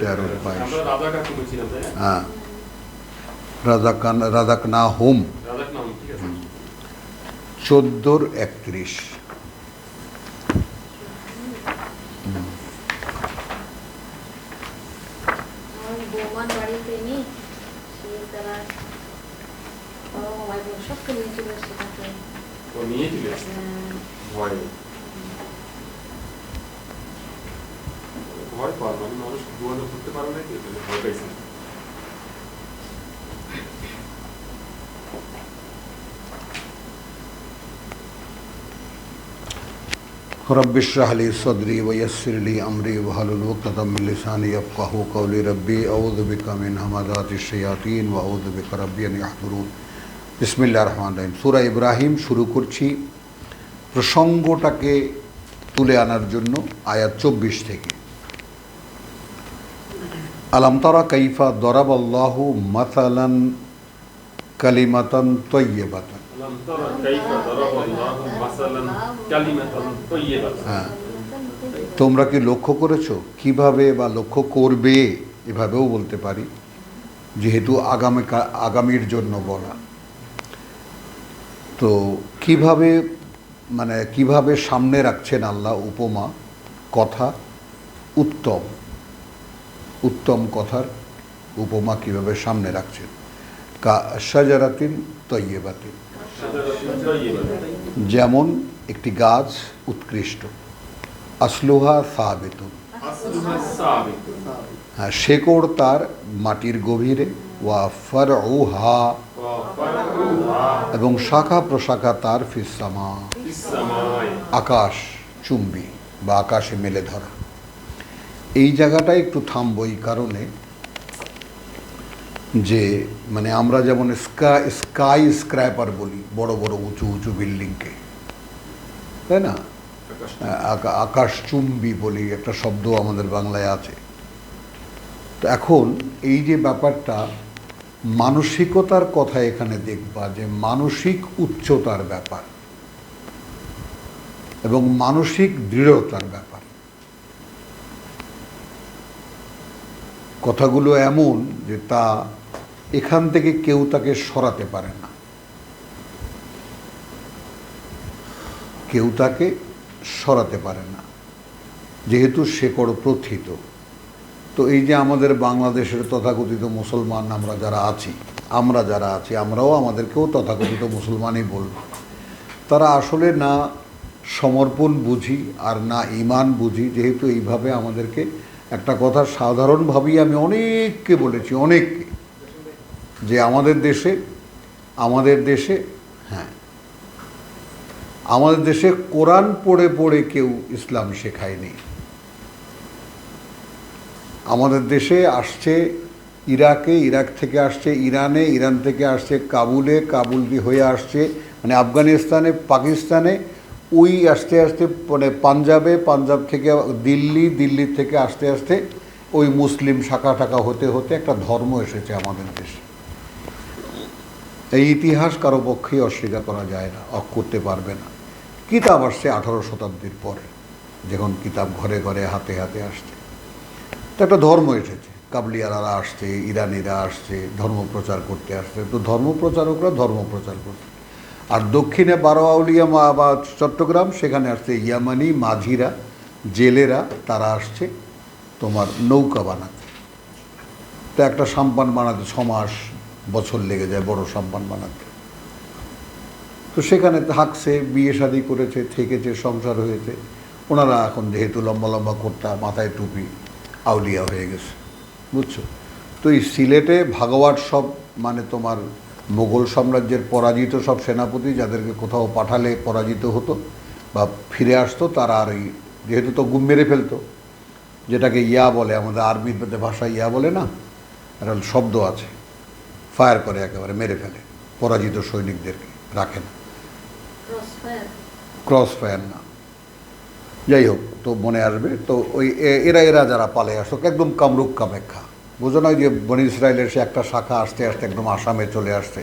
13-22। হ্যাঁ, রাজাক না হোম 14-31। মানুষ দোয়ানো করতে পারে না, ভয় পাইছে। रब्बि इश्रह ली सदरी वयस्सिर ली अमरी वहलुल उक़दतम मिन लिसानी यफ़क़हू क़ौली रब्बी अऊज़ु बिका मिन हमाज़ातिश शयातीन व अऊज़ु बिका रब्बी अन यहज़ुरून। बिस्मिल्लाहिर रहमानिर रहीम। सूरा इब्राहिम शुरू करছি প্রসঙ্গটাকে তুলে আনার জন্য আয়াত 24 থেকে। আলাম তারা কাইফা দরাবাল্লাহু মাসালান কালিমাতান তাইয়্যিবাতান। হ্যাঁ, তোমরা কি লক্ষ্য করেছো কিভাবে, বা লক্ষ্য করবে এভাবেও বলতে পারি, যেহেতু আগামীর জন্য বলা। তো কিভাবে, মানে কিভাবে সামনে রাখছেন আল্লাহ উপমা, কথা, উত্তম কথার উপমা কিভাবে সামনে রাখছেন। কা শাজারাতিন তাইয়্যিবাতিন, যেমন একটি গাছ উৎকৃষ্ট। আসলুহা সাবিতুন, হ্যাঁ শেকড় তার মাটির গভীরে। ওয়া ফারউহা, এবং শাখা প্রশাখা তার ফিস সামা, আকাশ চুম্বি বা আকাশে মেলে ধরা। এই জায়গাটায় একটু থামবো এই কারণে যে মানে আমরা যেমন স্কাই স্ক্র্যাপার বলি বড় বড় উঁচু উঁচু বিল্ডিংকে, তাই না? আকাশ চুম্বি বলি, একটা শব্দ আমাদের বাংলায় আছে। তো এখন এই যে ব্যাপারটা, মানসিকতার কথা এখানে দেখবা, যে মানসিক উচ্চতার ব্যাপার এবং মানসিক দৃঢ়তার ব্যাপার। কথাগুলো এমন যে তা এখান থেকে কেউ তাকে সরাতে পারে না, কেউ তাকে সরাতে পারে না, যেহেতু শেকড় প্রথিত। তো এই যে আমাদের বাংলাদেশের তথাকথিত মুসলমান আমরা যারা আছি, আমরাও আমাদেরকেও তথাকথিত মুসলমানই বলব। তারা আসলে না সমর্পণ বুঝি আর না ঈমান বুঝি, যেহেতু এইভাবে আমাদেরকে একটা কথা সাধারণভাবেই আমি অনেককে বলেছি, অনেককে, যে আমাদের দেশে কোরআন পড়ে পড়ে কেউ ইসলাম শেখায়নি। আমাদের দেশে আসছে ইরাকে, ইরাক থেকে আসছে ইরানে, ইরান থেকে আসছে কাবুলে, কাবুল হয়ে আসছে মানে আফগানিস্তানে, পাকিস্তানে, ওই আস্তে আস্তে মানে পাঞ্জাবে, পাঞ্জাব থেকে দিল্লি, দিল্লি থেকে আস্তে আস্তে ওই মুসলিম শাখা টাকা হতে হতে একটা ধর্ম এসেছে আমাদের দেশে। এই ইতিহাস কারো পক্ষেই অস্বীকার করা যায় না, করতে পারবে না। কিতাব আসছে 18 শতাব্দীর পরে, যখন কিতাব ঘরে ঘরে হাতে হাতে আসছে, তো একটা ধর্ম এসেছে। কাবলিয়ারা আসছে, ইরানিরা আসছে, ধর্ম প্রচার করতে আসছে। তো ধর্ম প্রচারকরা ধর্ম প্রচার করছে। আর দক্ষিণে বারোয়াউলিয়া বা চট্টগ্রাম, সেখানে আসছে ইয়ামানি মাঝিরা, জেলেরা, তারা আসছে তোমার নৌকা বানাতে। তো একটা সাম্পান বানাতে 6 মাস বছর লেগে যায়, বড় সাম্পান বানাতে। তো সেখানে থাকছে, বিয়ে শাদী করেছে, থেকেছে, সংসার হয়েছে। ওনারা এখন যেহেতু লম্বা লম্বা কোট্টা, মাথায় টুপি, আউলিয়া হয়ে গেছে, বুঝছো? তো এই সিলেটে ভাগবত সব মানে তোমার মোগল সাম্রাজ্যের পরাজিত সব সেনাপতি, যাদেরকে কোথাও পাঠালে পরাজিত হতো বা ফিরে আসতো, তারা আর এই যেহেতু তো গুম মেরে ফেলতো, যেটাকে ইয়া বলে, আমাদের আরবির ভাষায় ইয়া বলে না, একটা শব্দ আছে, ফায়ার করে, একেবারে মেরে ফেলে পরাজিত সৈনিকদেরকে, রাখে না, ক্রস ফায়ার না, যাই হোক, তো মনে আসবে। তো ওই এরা যারা পালে আসতো একদম কামরূপ কামেখ্যা, বোঝো না, যে বনি ইসরায়েলের সে একটা শাখা আস্তে আস্তে একদম আসামে চলে আসছে,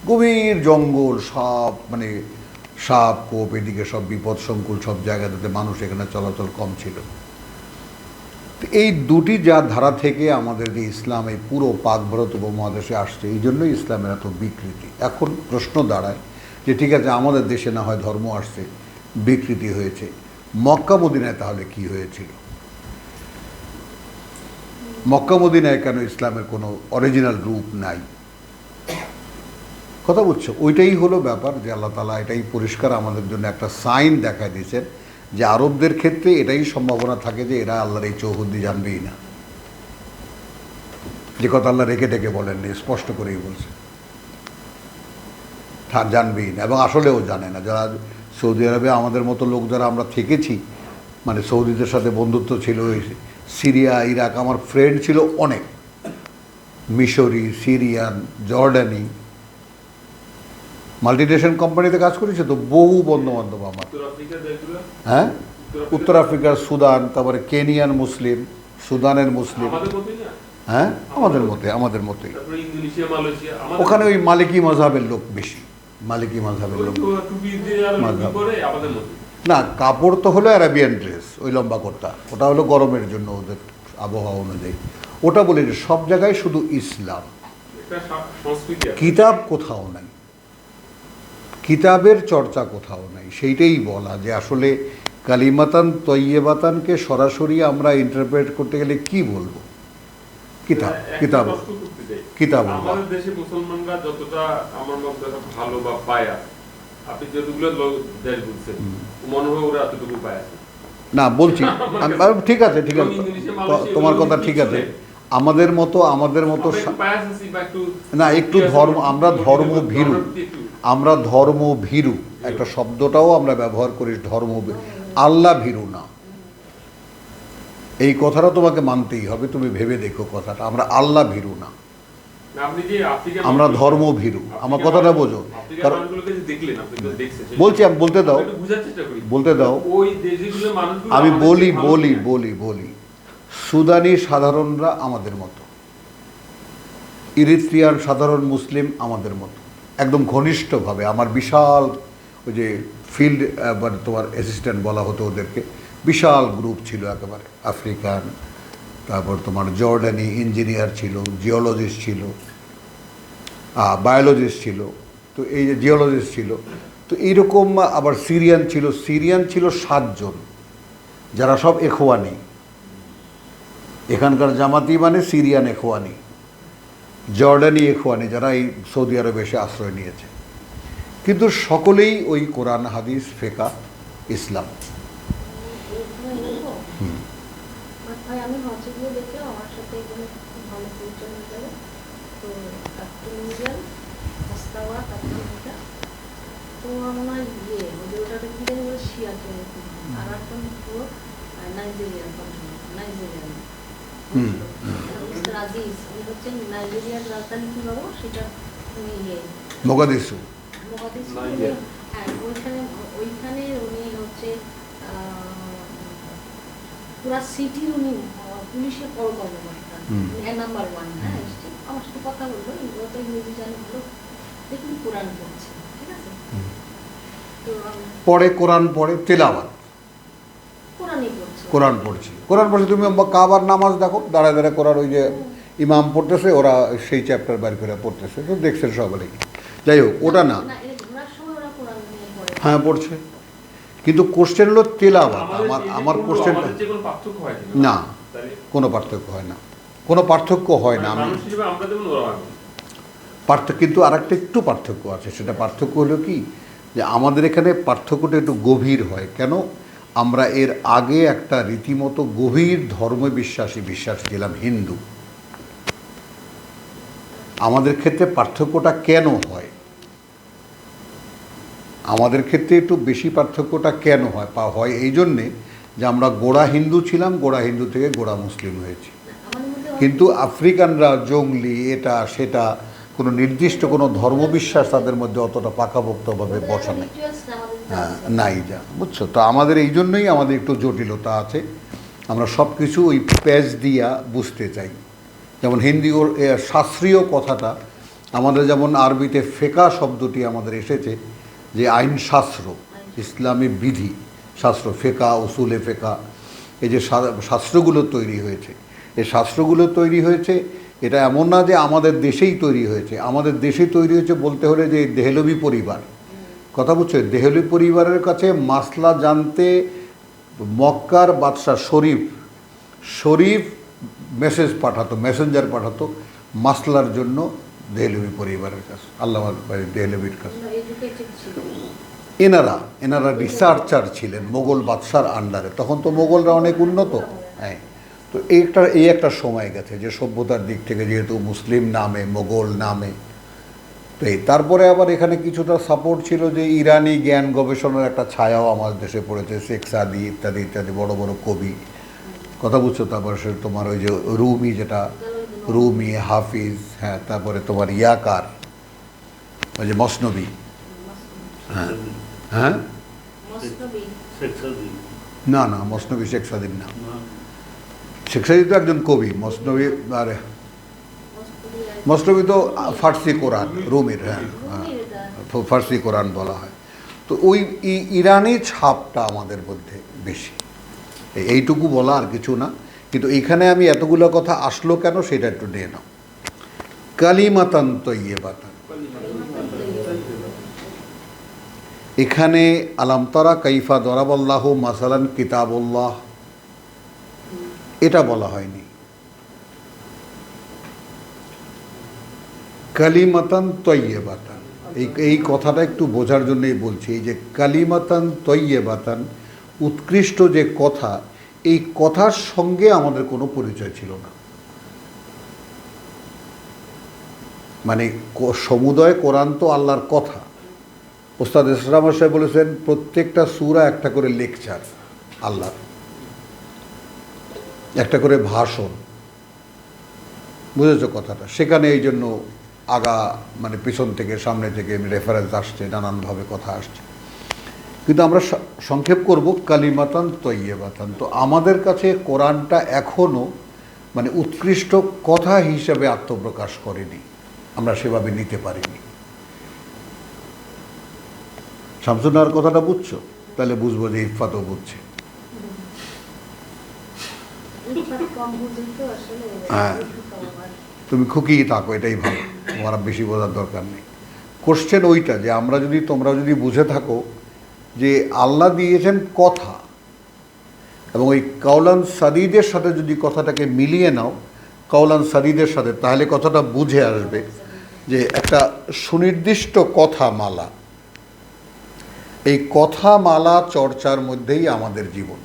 গভীর জঙ্গল, সব মানে সাপ কোপ, এদিকে সব বিপদ সংকুল, সব জায়গাতে মানুষ এখানে চলাচল কম ছিল। তো এই দুটি যা ধারা থেকে আমাদের যে ইসলাম এই পুরো পাক ভারত উপমহাদেশে আসছে, এই জন্যই ইসলামের এত বিকৃতি। এখন প্রশ্ন দাঁড়ায় যে ঠিক আছে, আমাদের দেশে না হয় ধর্ম আসছে, বিকৃতি হয়েছে, মক্কা মদিনায় তাহলে কি হয়েছিল? মক্কা মদিনায় কেন ইসলামের কোনো অরিজিনাল রূপ নাই? কথা বুঝছো? ওইটাই হলো ব্যাপার, যে আল্লাহ তাআলা এটাই পরিষ্কার আমাদের জন্য একটা সাইন দেখায় দিয়েছেন যে আরবদের ক্ষেত্রে এটাই সম্ভাবনা থাকে যে এরা আল্লাহর এই চৌহদ্দি জানবেই না। যে কথা আল্লাহ রেখে টেকে বলেননি, স্পষ্ট করেই বলছে জানবেই না, এবং আসলেও জানে না। যারা সৌদি আরবে আমাদের মতো লোক যারা আমরা থেকেছি, মানে সৌদিদের সাথে বন্ধুত্ব ছিল, ওই সিরিয়া ইরাক, আমার ফ্রেন্ড ছিল অনেক, মিশরি, সিরিয়ান, জর্ডানি, মাল্টিনেশনাল কোম্পানিতে কাজ করেছে তো বহু বন্ধুবান্ধব আমার। হ্যাঁ, উত্তর আফ্রিকার সুদান, তারপরে কেনিয়ান মুসলিম, সুদানের মুসলিম। হ্যাঁ, আমাদের মতোই। ওখানে ওই মালিকি মজহাবের লোক বেশি, মালিকি মজহাবের লোক। না, কাপড় তো হলো অ্যারাবিয়ান ড্রেস, ওই লম্বা কোটটা, ওটা হলো গরমের জন্য ওদের আবহাওয়া অনুযায়ী। ওটা বলি যে সব জায়গায় শুধু ইসলাম, কিতাব কোথাও নাই, কিতাবের চর্চা কোথাও নাই। সেইটাই বলা যে আসলে কালিমাতান তৈয়বাতানকে সরাসরি আমরা ইন্টারপ্রেট করতে গেলে কি বলবো? কিতাব কিতাব কিতাব। আমাদের দেশে মুসলমানরা যতটা আমার মতে ভালো বা পায়া, আপনি যতগুলো দেশ বলছেন মনে হয় ওরা এতটুকু পায় না, বলছি ঠিক আছে, ঠিক আছে, তোমার কথা ঠিক আছে। আমাদের মতো না, একটু ধর্ম, আমরা ধর্ম ভীরু একটা শব্দটাও আমরা ব্যবহার করি, ধর্ম আল্লাহ ভীরু না। এই কথাটা তোমাকে মানতেই হবে, তুমি ভেবে দেখো কথাটা, আমরা আল্লাহ ভীরু না, আমরা ধর্ম ভীরু। আমার কথাটা বোঝো, কারণ বলছি, আমি বলতে দাও, আমি বলি সুদানি সাধারণরা আমাদের মতো, ইরিত্রিয়ান সাধারণ মুসলিম আমাদের মতো, একদম ঘনিষ্ঠভাবে। আমার বিশাল ওই যে ফিল্ড মানে তোমার অ্যাসিস্ট্যান্ট বলা হতো ওদেরকে, বিশাল গ্রুপ ছিল একেবারে, আফ্রিকান, তারপর তোমার জর্ডানি ইঞ্জিনিয়ার ছিল, জিওলজিস্ট ছিল, বায়োলজিস্ট ছিল, তো এই যে জিওলজিস্ট ছিল, তো এইরকম আবার সিরিয়ান ছিল 7 জন, যারা সব এখওয়ানি, এখানকার জামাতি মানে সিরিয়ান এখওয়ানি, জর্ডানি এখওয়ানি, যারা এই সৌদি আরবে এসে আশ্রয় নিয়েছে, কিন্তু সকলেই ওই কোরআন হাদিস ফেকা ইসলাম। আমি হচ্ছে গিয়ে দেখলাম আমার সাথে এখানে খুব ভালো পরিচয় হয়ে যাবে। তো তো আমার ওটাটা কি জানি বলে শিয়াকে, আর এখন পুরো নাইজেরিয়ান মিস্টার আজিজ, উনি হচ্ছেন নাইজেরিয়ার রাজধানী কি বাবু সেটা উনি মোগাদিসু। হ্যাঁ, ওইখানে উনি হচ্ছে পুরা সিটি উনি পুলিশের বড় কর্মকর্তা, নাম্বার 1। হ্যাঁ, আমার সাথে কথা বললো, এগুলো তো ইংরেজি জানে ভালো, দেখুন কোরআন পড়ছে, ঠিক আছে। তো পরে কোরআন পড়ে তেলাওয়াত, কোরআন পড়ছে। তুমি কাবার নামাজ দেখো, দাঁড়ায় দাঁড়ায় কোরআন, ওই যে ইমাম পড়তেছে, ওরা সেই চ্যাপ্টার বাইর করে পড়তেছে, তো দেখছেন সকলেই। যাই হোক, ওটা না, হ্যাঁ পড়ছে, কিন্তু কোশ্চেন হলো তেলাওয়াত। আমার কোশ্চেনটা না, কোনো পার্থক্য হয় না, আমি কিন্তু আরেকটা একটু পার্থক্য আছে। সেটা পার্থক্য হলো কি, যে আমাদের এখানে পার্থক্যটা একটু গভীর হয়। কেন? আমরা এর আগে একটা রীতিমতো গভীর ধর্মে বিশ্বাসী ছিলাম, হিন্দু। আমাদের ক্ষেত্রে পার্থক্যটা কেন হয়, আমাদের ক্ষেত্রে একটু বেশি পার্থক্যটা কেন হয় এই জন্যে যে আমরা গোড়া হিন্দু ছিলাম, গোড়া হিন্দু থেকে গোড়া মুসলিম হয়েছি। কিন্তু আফ্রিকানরা জঙ্গলি, এটা সেটা, কোনো নির্দিষ্ট কোনো ধর্মবিশ্বাস তাদের মধ্যে অতটা পাকাপোক্তভাবে বসা নেই, নাই, যা বুঝছো। তো আমাদের এই জন্যই আমাদের একটু জটিলতা আছে, আমরা সব কিছু ওই প্যাচ দিয়া বুঝতে চাই। যেমন হিন্দি ওর শাস্ত্রীয় কথাটা আমাদের, যেমন আরবিতে ফেকা শব্দটি আমাদের এসেছে, যে আইনশাস্ত্র, ইসলামী বিধি শাস্ত্র, ফেকা, উসুলে ফেকা, এই যে শাস্ত্রগুলো তৈরি হয়েছে, এই শাস্ত্রগুলো তৈরি হয়েছে, এটা এমন না যে আমাদের দেশেই তৈরি হয়েছে। আমাদের দেশে তৈরি হয়েছে বলতে হলে যে দেহলভি পরিবার, কথা বুঝছো, দেহলভি পরিবারের কাছে মাসলা জানতে মক্কার বাদশাহ শরীফ মেসেজ পাঠাতো, মেসেঞ্জার পাঠাতো মাসলার জন্য দেহলভি পরিবারের কাছে, আল্লাহ দেহলভির কাছে। এডুকেটেড ছিল। এনারা রিসার্চার ছিলেন মোগল বাদশার আন্ডারে, তখন তো মোগলরা অনেক উন্নত। হ্যাঁ, তো এই একটা সময় গেছে যে সভ্যতার দিক থেকে যেহেতু মুসলিম নামে, মোগল নামে, তো তারপরে আবার এখানে কিছুটা সাপোর্ট ছিল যে ইরানি জ্ঞান গবেষণার একটা ছায়াও আমাদের দেশে পড়েছে, শেখ সাদি ইত্যাদি ইত্যাদি বড় বড় কবি, কথা বুঝছো। তারপরে সে তোমার ওই যে রুমি, যেটা রুমি, হাফিজ, হ্যাঁ, তারপরে তোমার ইয়াকার, ওই যে মসনবী, হ্যাঁ হ্যাঁ, মসনবী। না না, মসনবী শেখ সাদির না, শেখ সাদি তো একজন কবি, মসনবী আরে মসনবী তো ফার্সি কোরআন, রুমির, হ্যাঁ হ্যাঁ, ফার্সি কোরআন বলা হয়। তো ওই ইরানি ছাপটা আমাদের মধ্যে বেশি, এইটুকু বলা, আর কিছু না। কিন্তু এইখানে আমি এতগুলো কথা আসলো কেন সেটা একটু নিয়ে নাও। কালিমাতান তয়্যিবাতান, এখানে আলাম তারা কাইফা দরাবাল্লাহু মাসালান কিতাবুল্লাহ এটা বলা হয়নি, কালিমাতান তয়্যিবাতান। এই কথাটা একটু বোঝার জন্যই বলছি, এই যে কালিমাতান তয়্যিবাতান, উৎকৃষ্ট যে কথা, এই কথার সঙ্গে আমাদের কোনো পরিচয় ছিল না। মানে সমুদয় কোরআন তো আল্লাহর কথা। ওস্তাদ ইসলাম সাহেব বলেছেন প্রত্যেকটা সূরা একটা করে লেকচার আল্লাহর, একটা করে ভাষণ, বুঝেছো কথাটা। সেখানে এই জন্য আগা মানে পিছন থেকে সামনে থেকে রেফারেন্স আসছে, নানানভাবে কথা আসছে। কিন্তু আমরা সংক্ষেপ করব কালিমাতান তয়্যিবাতান। তো আমাদের কাছে কোরআনটা এখনও মানে উৎকৃষ্ট কথা হিসাবে আত্মপ্রকাশ করেনি, আমরা সেভাবে নিতে পারিনি। শামসুন্নাহর কথাটা বুঝছো? তাহলে বুঝবো যে ইফাতও বুঝছে। হ্যাঁ, তুমি খুকিয়ে থাকো, এটাই ভালো, তোমার বেশি বোঝার দরকার নেই। কোশ্চেন ওইটা যে তোমরা যদি বুঝে থাকো যে আল্লাহ দিয়েছেন কথা, এবং ওই কাউলান সাদিদের সাথে যদি কথাটাকে মিলিয়ে নাও কাউলান সাদিদের সাথে, তাহলে কথাটা বুঝে আসবে যে একটা সুনির্দিষ্ট কথামালা, এই কথামালা চর্চার মধ্যেই আমাদের জীবন।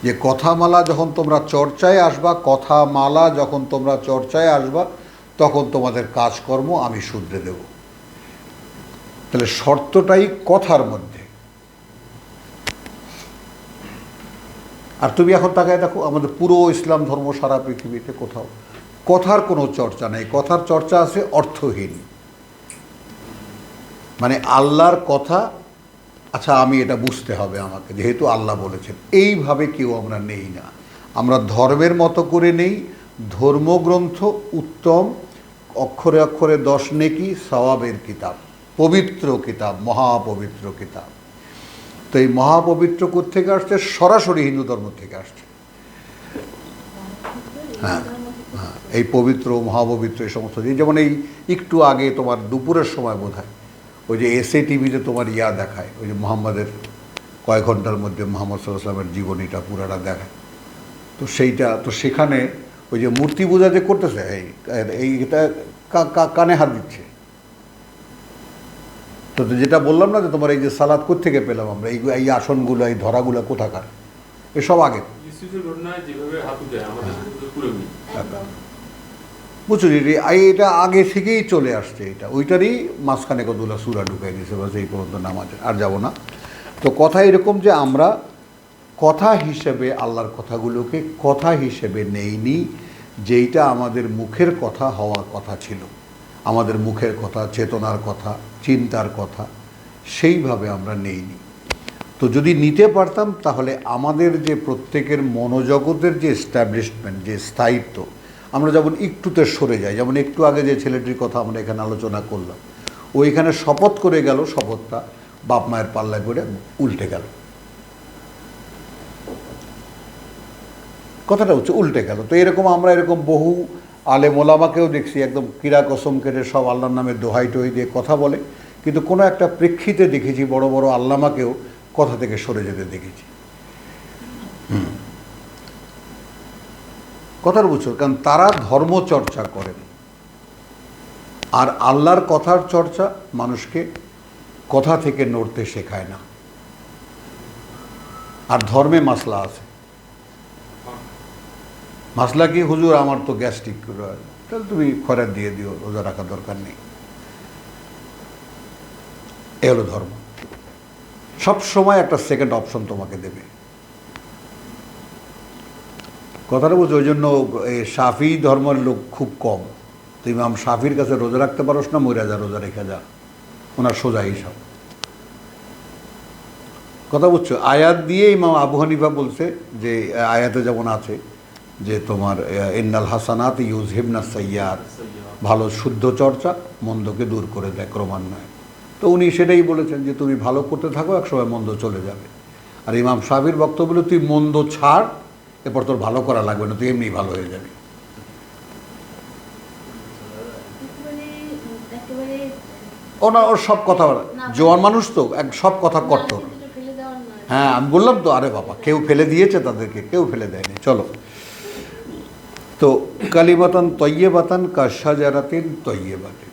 যে কথামালা যখন তোমরা চর্চায় আসবা, কথামালা যখন তোমরা চর্চায় আসবা, তখন তোমাদের কাজকর্ম আমি শুধরে দেব। তাহলে শর্তটাই কথার মধ্যে। আর তুমি এখন তাকায় দেখো আমাদের পুরো ইসলাম ধর্ম সারা পৃথিবীতে কোথাও কথার কোনো চর্চা নেই, কথার চর্চা আছে অর্থহীন। মানে আল্লাহর কথা, আচ্ছা আমি এটা বুঝতে হবে আমাকে, যেহেতু আল্লাহ বলেছেন, এইভাবে কেউ আমরা নেই না। আমরা ধর্মের মতো করে নেই, ধর্মগ্রন্থ উত্তম, অক্ষরে অক্ষরে 10 নেকি, সওয়াবের কিতাব, পবিত্র কিতাব, মহাপবিত্র কিতাব। তো এই মহাপবিত্র থেকে আসছে, সরাসরি হিন্দু ধর্ম থেকে আসছে। হ্যাঁ হ্যাঁ, এই পবিত্র মহাপবিত্র এই সমস্ত, যেমন এই একটু আগে তোমার দুপুরের সময় বোধহয় ওই যে এসএ টিভিতে তোমার ইয়া দেখায়, ওই যে মোহাম্মদের কয়েক ঘন্টার মধ্যে মোহাম্মদ সাল্লাল্লাহু আলাইহি ওয়াসাল্লামের জীবনীটা পুরাটা দেখায়। তো সেইটা তো সেখানে ওই যে মূর্তি পূজা যে করতেছে, এইটা কানে হাত দিচ্ছে। তো যেটা বললাম না যে তোমার এই যে সালাদ কোত্থেকে পেলাম আমরা, এই আসনগুলো, এই ধরাগুলো কোথাকার, এসব আগে বুঝছো, এটা আগে থেকেই চলে আসছে। এটা ওইটারই মাঝখানে কতগুলো সূরা ঢুকাই দিয়েছে, বাস এই পর্যন্ত নামাজে আর যাব না। তো কথা এরকম যে আমরা কথা হিসেবে আল্লাহর কথাগুলোকে কথা হিসেবে নেইনি, যেইটা আমাদের মুখের কথা হওয়ার কথা ছিল, আমাদের মুখের কথা, চেতনার কথা, চিন্তার কথা, সেইভাবে আমরা নেইনি। তো যদি নিতে পারতাম তাহলে আমাদের যে প্রত্যেকের মনোজগতের যে এস্টাবলিশমেন্ট, যে স্থায়িত্ব, আমরা যেমন একটুতে সরে যাই। যেমন একটু আগে যে ছেলেটির কথা আমরা এখানে আলোচনা করলাম, ওইখানে শপথ করে গেল, শপথটা বাপ মায়ের পাল্লায় করে উল্টে গেল। কথাটা হচ্ছে উল্টে গেল। তো এরকম আমরা এরকম বহু আলেম ওলামাকেও দেখছি একদম কিরা কসম কেটে সব আল্লাহর নামে দোহাই টোহাই দিয়ে কথা বলে, কিন্তু কোনো একটা প্রেক্ষিতে দেখেছি বড় বড় আল্লামাকেও কথা থেকে সরে যেতে দেখেছি। কথার বুঝছো, কারণ তারা ধর্ম চর্চা করেন, আর আল্লাহর কথার চর্চা মানুষকে কথা থেকে নড়তে শেখায় না। আর ধর্মে মাসলা আছে। মাসলা কি, হুজুর আমার তো গ্যাস্ট্রিক, তাহলে তুমি খয়রাত দিয়ে দিও, রোজা রাখার দরকার নেই। এ হলো ধর্ম। সব সময় একটা সেকেন্ড অপশন তোমাকে দেবে। কথাটা বুঝছো, ওই জন্য এই শাফি ধর্মের লোক খুব কম। তো ইমাম শাফির কাছে রোজা রাখতে পারোস না, মইরা যা, রোজা রেখে যা, ওনার সোজা হিসাব। কথা বুঝছো, আয়াত দিয়ে ইমাম আবু হানিফা বলছে যে আয়াতে যেমন আছে যে তোমার ইন্নাল হাসানাত ইউজহিবনা সাইয়্যাত, ভালো শুদ্ধ চর্চা মন্দকে দূর করে দেয় ক্রমান্বয়ে। তো উনি সেটাই বলেছেন যে তুমি ভালো করতে থাকো, একসময় মন্দ চলে যাবে। আর ইমাম শাফির বক্তব্য হলো তুই মন্দ ছাড়, এরপর তোর ভালো করা লাগবে না, তুই এমনি ভালো হয়ে যাবি। ওর সব কথা, জোয়ান মানুষ তো সব কথা কট্টর। হ্যাঁ আমি বললাম তো, আরে বাবা, কেউ ফেলে দিয়েছে তাদেরকে, কেউ ফেলে দেয়নি। চলো, তো কালিমাতান তয়্যিবাতান কাশাজারাতিন তয়্যিবাতিন,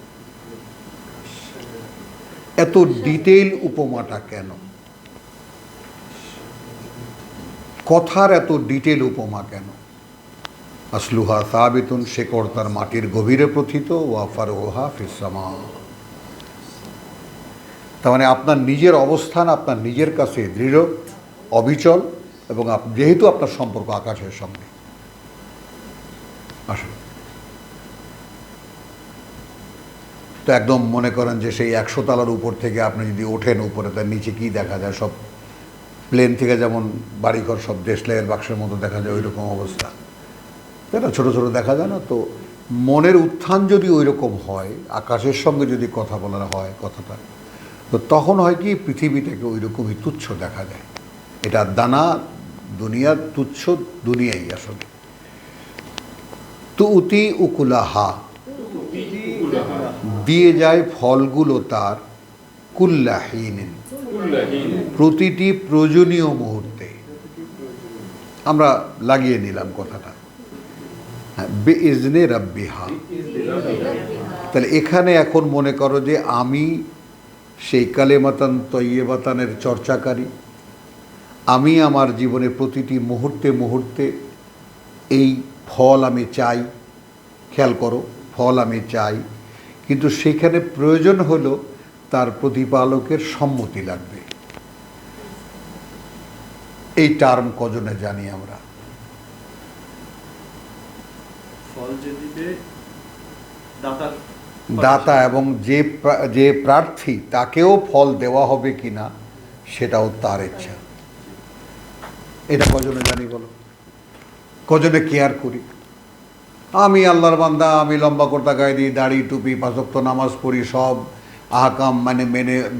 এত ডিটেইল উপমাটা কেন? কথার এত ডিটেল উপমা কেন? আসলুহা সাবিতুন, শেকড় তার মাটির গভীরে প্রথিত, ওয়া ফারউহা ফিস সামা। তার মানে আপনার নিজের অবস্থান আপনার নিজের কাছে দৃঢ়, অবিচল, এবং যেহেতু আপনার সম্পর্ক আকাশের সঙ্গে। আসলে তো একদম মনে করেন যে সেই 100 তলার উপর থেকে আপনি যদি ওঠেন উপরে, তার নিচে কি দেখা যায়? সব প্লেন থেকে যেমন বাড়িঘর সব দেশলাইয়ের বাক্সের মতো দেখা যায়, ওই রকম অবস্থা, তাই না? ছোটো ছোটো দেখা যায় না? তো মনের উত্থান যদি ওই রকম হয়, আকাশের সঙ্গে যদি কথা বলা হয় কথাটা, তো তখন হয় কি, পৃথিবীটাকে ওই রকমই তুচ্ছ দেখা যায়। এটা দানা, দুনিয়ার তুচ্ছ দুনিয়াই আসলে। তুতি উকুলাহা, দিয়ে যায় ফলগুলো তার, কুল্লাহীন, প্রতিটি প্রয়োজনীয় মুহূর্তে। আমরা লাগিয়ে নিলাম কথাটা, বিইজনে রাব্বিহা। তাহলে এখানে এখন মনে করো যে আমি সেই কালেমাতান তয়্যিবাতানের চর্চাকারী, আমি আমার জীবনে প্রতিটি মুহূর্তে মুহূর্তে এই ফল আমি চাই। খেয়াল করো, ফল আমি চাই, কিন্তু সেখানে প্রয়োজন হলো তার প্রতিপালকের সম্মতি লাগবে। এই টার্ম কজনে জানি আমরা? ফল যে দিবে দাতার, দাতা, এবং যে প্রার্থী তাকেও ফল দেওয়া হবে কিনা সেটাও তার ইচ্ছা। এটা কজনে জানি বলো? কজনে কেয়ার করি? আমি আল্লাহর বান্দা, আমি লম্বা কর্তা গায়ে দিই, দাড়ি টুপি, 5 ওয়াক্ত নামাজ পড়ি, সব আহকাম মানে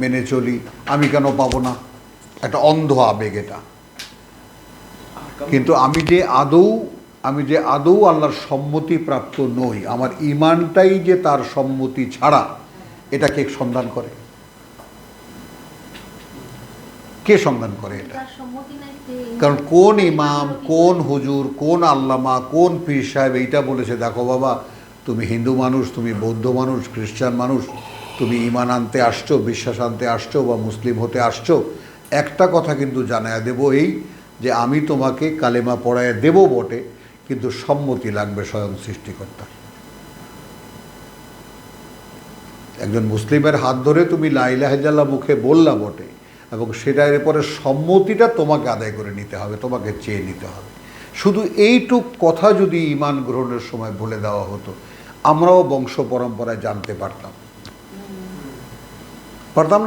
মেনে চলি, আমি কেন পাবো না? একটা অন্ধ আবেগ এটা। কিন্তু আমি যে আদৌ আল্লাহর সম্মতি প্রাপ্ত নই, আমার ইমানটাই যে তার সম্মতি ছাড়া, এটা কে সন্ধান করে? কে সন্ধান করে এটা? কারণ কোন ইমাম, কোন হুজুর, কোন আল্লামা, কোন পীর সাহেব এইটা বলেছে, দেখো বাবা, তুমি হিন্দু মানুষ, তুমি বৌদ্ধ মানুষ, খ্রিস্টান মানুষ, তুমি ইমান আনতে আসছো, বিশ্বাস আনতে আসছো, বা মুসলিম হতে আসছো, একটা কথা কিন্তু জানায় দেবো, এই যে আমি তোমাকে কালেমা পড়ায় দেব বটে, কিন্তু সম্মতি লাগবে স্বয়ং সৃষ্টিকর্তা। একজন মুসলিমের হাত ধরে তুমি লা ইলাহা ইল্লাল্লাহ মুখে বললা বটে, এবং সেটার এরপরে সম্মতিটা তোমাকে আদায় করে নিতে হবে, তোমাকে চেয়ে নিতে হবে। শুধু এইটুক কথা যদি ঈমান গ্রহণের সময় বলে দেওয়া হতো, আমরাও বংশ পরম্পরায় জানতে পারতাম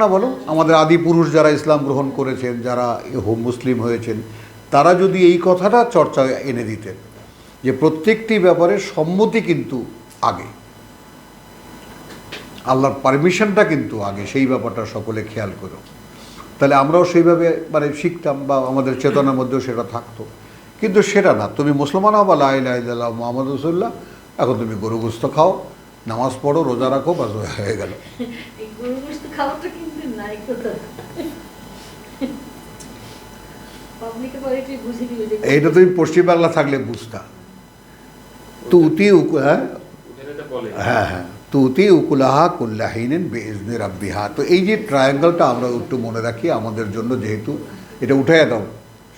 না? বলো, আমাদের আদি পুরুষ যারা ইসলাম গ্রহণ করেছেন, যারা মুসলিম হয়েছেন, তারা যদি এই কথাটা চর্চায় এনে দিতেন যে প্রত্যেকটি ব্যাপারে সম্মতি কিন্তু আগে, আল্লাহর পারমিশনটা কিন্তু আগে, সেই ব্যাপারটা সকলে খেয়াল করো, তাহলে আমরাও সেইভাবে মানে শিখতাম, বা আমাদের চেতনার মধ্যেও সেটা থাকতো। কিন্তু সেটা না, তুমি মুসলমান হও বা লা ইলাহা ইল্লাল্লাহ মুহাম্মাদুর রাসূলুল্লাহ, এখন তুমি গরু গোশত খাও, নামাজ পড়ো, রোজা রাখো, বাস হয়ে গেল। এই গরু গোশত খাওয়াটা কিন্তু নাই কথা, পাবলিকে পরে একটু বুঝিয়ে দিবে যে এইটা তুমি পশ্চিম বাংলা থাকলে বুঝতা। তুতি হ্যাঁ এটা বলে হ্যাঁ হ্যাঁ, তুতি উকুলাহা কুল্লাহিনিন বিইজনি রাব্বিহা। তো এই যে ট্রায়াঙ্গেলটা আমরা একটু মনে রাখি আমাদের জন্য, যেহেতু এটা উঠাইয়া দাও,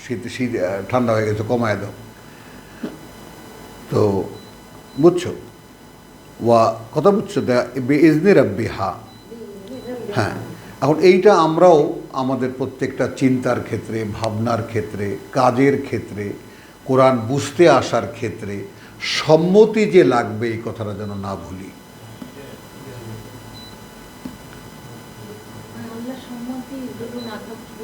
শীত শীত ঠান্ডা হয়ে গেছে, কমায় দাও। তো বুঝছো, ওয়া কথা বুঝছো, বিইজনি রাব্বিহা। হ্যাঁ, এখন এইটা আমরাও আমাদের প্রত্যেকটা চিন্তার ক্ষেত্রে, ভাবনার ক্ষেত্রে, কাজের ক্ষেত্রে, কোরআন বুঝতে আসার ক্ষেত্রে সম্মতি যে লাগবে এই কথাটা যেন না ভুলি। আল্লাহর সম্মতি যদি না থাকতো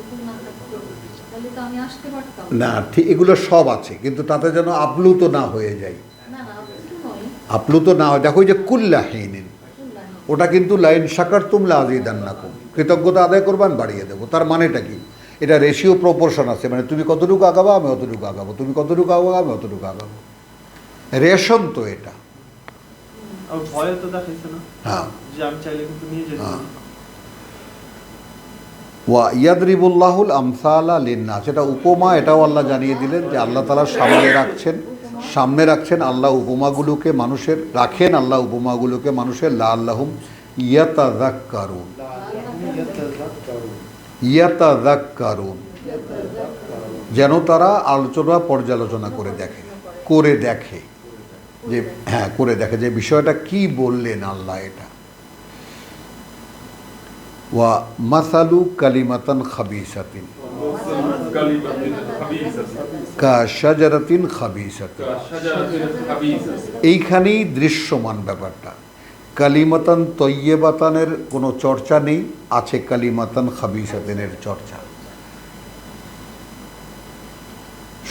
তাহলে তো আমি আসতে পারতাম না, ঠিক, এগুলো সব আছে, কিন্তু তাতে যেন আপ্লুত না হয়ে যায়। না না কিছু নয়, আপ্লুত না হয়, দেখো ওই যে কুল্লাহীনিন, ওটা কিন্তু লাইন শাকারতুম লাযিদান্নাকুম, কৃতজ্ঞতা আদায় করবেন বাড়িয়ে দেবো। তার মানেটা কি? এটা রেশিও প্রপোর্শন আছে, মানে তুমি কতটুকু আগাবা আমি অতটুকু আগাবো, তুমি কতটুকু আগাবো আমি অতটুকু আগাবো, রেশন তো এটা। আর ভয় তো দেখাইছে না হ্যাঁ, যে আমি চাইলে কিন্তু নিয়ে যেতে হ্যাঁ। পারি। ওয়া ইয়াদরিবুল্লাহুল আমসালা লিন্নাস, এটা উপমা, এটাও আল্লাহ জানিয়ে দিলেন যে আল্লাহ তাআলা সামনে রাখছেন আল্লাহ উপমাগুলোকে মানুষের, রাখেন আল্লাহ উপমাগুলোকে মানুষের, লাআল্লাহুম ইয়াতাযাক্কারুন, ইয়াতাযাক্কারুন, যেন তারা আলোচনা পর্যালোচনা করে দেখে যে হ্যাঁ, করে দেখে যে বিষয়টা কি বললেন আল্লাহ। এটা ওয়া মাসালু কালিমাতান খাবিসাতিন কালিমাতিন খাবিসাতিন কা শাজারাতিন খাবিসাতিন, শাজারাতিন খাবিসাতিন, এইখানেই দৃশ্যমান ব্যাপারটা। কালিমাতান তয়্যিবাতানের কোনো চর্চা নেই, আছে কালিমাতান খাবিসাতিনের চর্চা।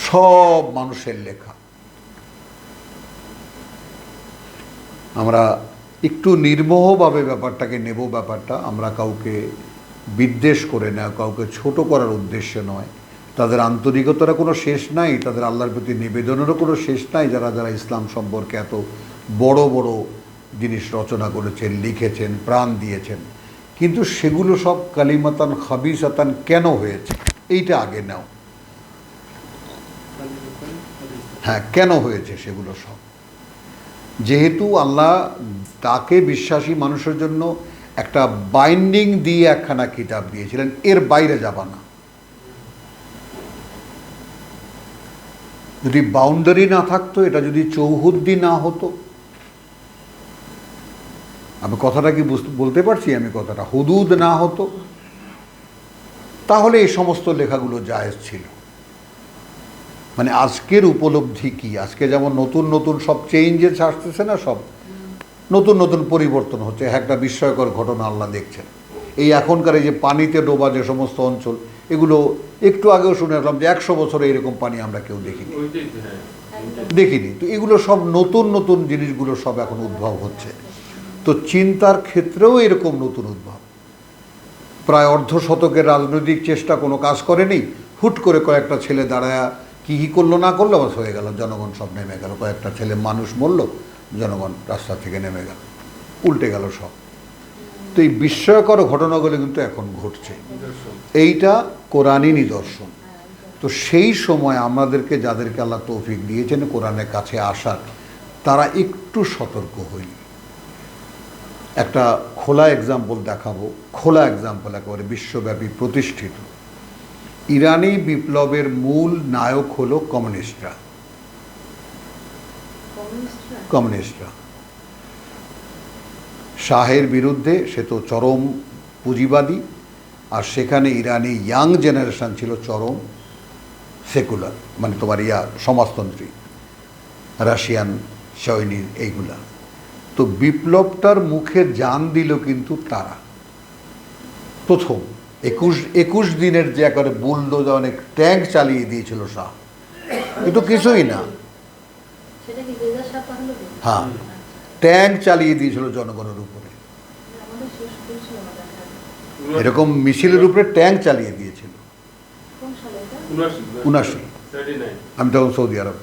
সব মানুষের লেখা। আমরা একটু নির্মোহভাবে ব্যাপারটাকে নেব, ব্যাপারটা আমরা কাউকে বিদ্বেষ করে না, কাউকে ছোট করার উদ্দেশ্যে নয়। তাদের আন্তরিকতার কোনো শেষ নাই, তাদের আল্লাহর প্রতি নিবেদনেরও কোনো শেষ নাই, যারা যারা ইসলাম সম্পর্কে এত বড় বড় জিনিস রচনা করেছেন, লিখেছেন, প্রাণ দিয়েছেন। কিন্তু সেগুলো সব কালিমাতান খাবিসাতান কেন হয়েছে এইটা আগে নাও। হ্যাঁ, কেন হয়েছে সেগুলো সব? যেহেতু আল্লাহ তাকে বিশ্বাসী মানুষের জন্য একটা বাইন্ডিং দিয়ে একখানা কিতাব দিয়েছিলেন, এর বাইরে যাবা না। যদি বাউন্ডারি না থাকতো, এটা যদি চৌহদ্দি না হতো, আমি কথাটা কি বলতে পারছি, আমি কথাটা হুদুদ না হতো, তাহলে এই সমস্ত লেখাগুলো জায়েজ ছিল। মানে আজকের উপলব্ধি কি, আজকে যেমন নতুন নতুন সব চেঞ্জেস আসতেছে না, সব নতুন নতুন পরিবর্তন হচ্ছে, একটা বিস্ময়কর ঘটনা আল্লাহ দেখছেন। এই এখনকার এই যে পানিতে ডোবা যে সমস্ত অঞ্চল, এগুলো একটু আগেও শুনে আসলাম যে 100 বছরে এরকম পানি আমরা কেউ দেখিনি। তো এগুলো সব নতুন নতুন জিনিসগুলো সব এখন উদ্ভব হচ্ছে। তো চিন্তার ক্ষেত্রেও এরকম নতুন উদ্ভব। প্রায় অর্ধ শতকের রাজনৈতিক চেষ্টা কোনো কাজ করেনি, হুট করে কয়েকটা ছেলে দাঁড়ায় কি করলো না করলো, বাস হয়ে গেল, জনগণ সব নেমে গেল। কয়েকটা ছেলে মানুষ মরল, জনগণ রাস্তা থেকে নেমে গেল, উল্টে গেল সব। তো এই বিস্ময়কর ঘটনাগুলো কিন্তু এখন ঘটছে, এইটা কোরআনই নিদর্শন। তো সেই সময় আমাদেরকে, যাদেরকে আল্লাহ তৌফিক দিয়েছেন কোরআনের কাছে আসার, তারা একটু সতর্ক হই। একটা খোলা এক্সাম্পল দেখাবো, খোলা এক্সাম্পল, একেবারে বিশ্বব্যাপী প্রতিষ্ঠিত। ইরানি বিপ্লবের মূল নায়ক হলো কমিউনিস্টরা। শাহের বিরুদ্ধে, সে তো চরম পুঁজিবাদী, আর সেখানে ইরানি ইয়াং জেনারেশন ছিল চরম সেকুলার, মানে তোমার সমাজতন্ত্রী, রাশিয়ান সৈনিক এইগুলা। তো বিপ্লবটার মুখে জান দিল কিন্তু তারা প্রথম 21 দিনের যে একেবারে বুলডোজ অনেক ট্যাঙ্ক চালিয়ে দিয়েছিল শাহ, কিন্তু কিছুই না। হ্যাঁ, ট্যাঙ্ক চালিয়ে দিয়েছিল জনগণের উপরে, এরকম মিছিলের উপরে ট্যাঙ্ক চালিয়ে দিয়েছিল। 79 39 আমি তখন সৌদি আরব।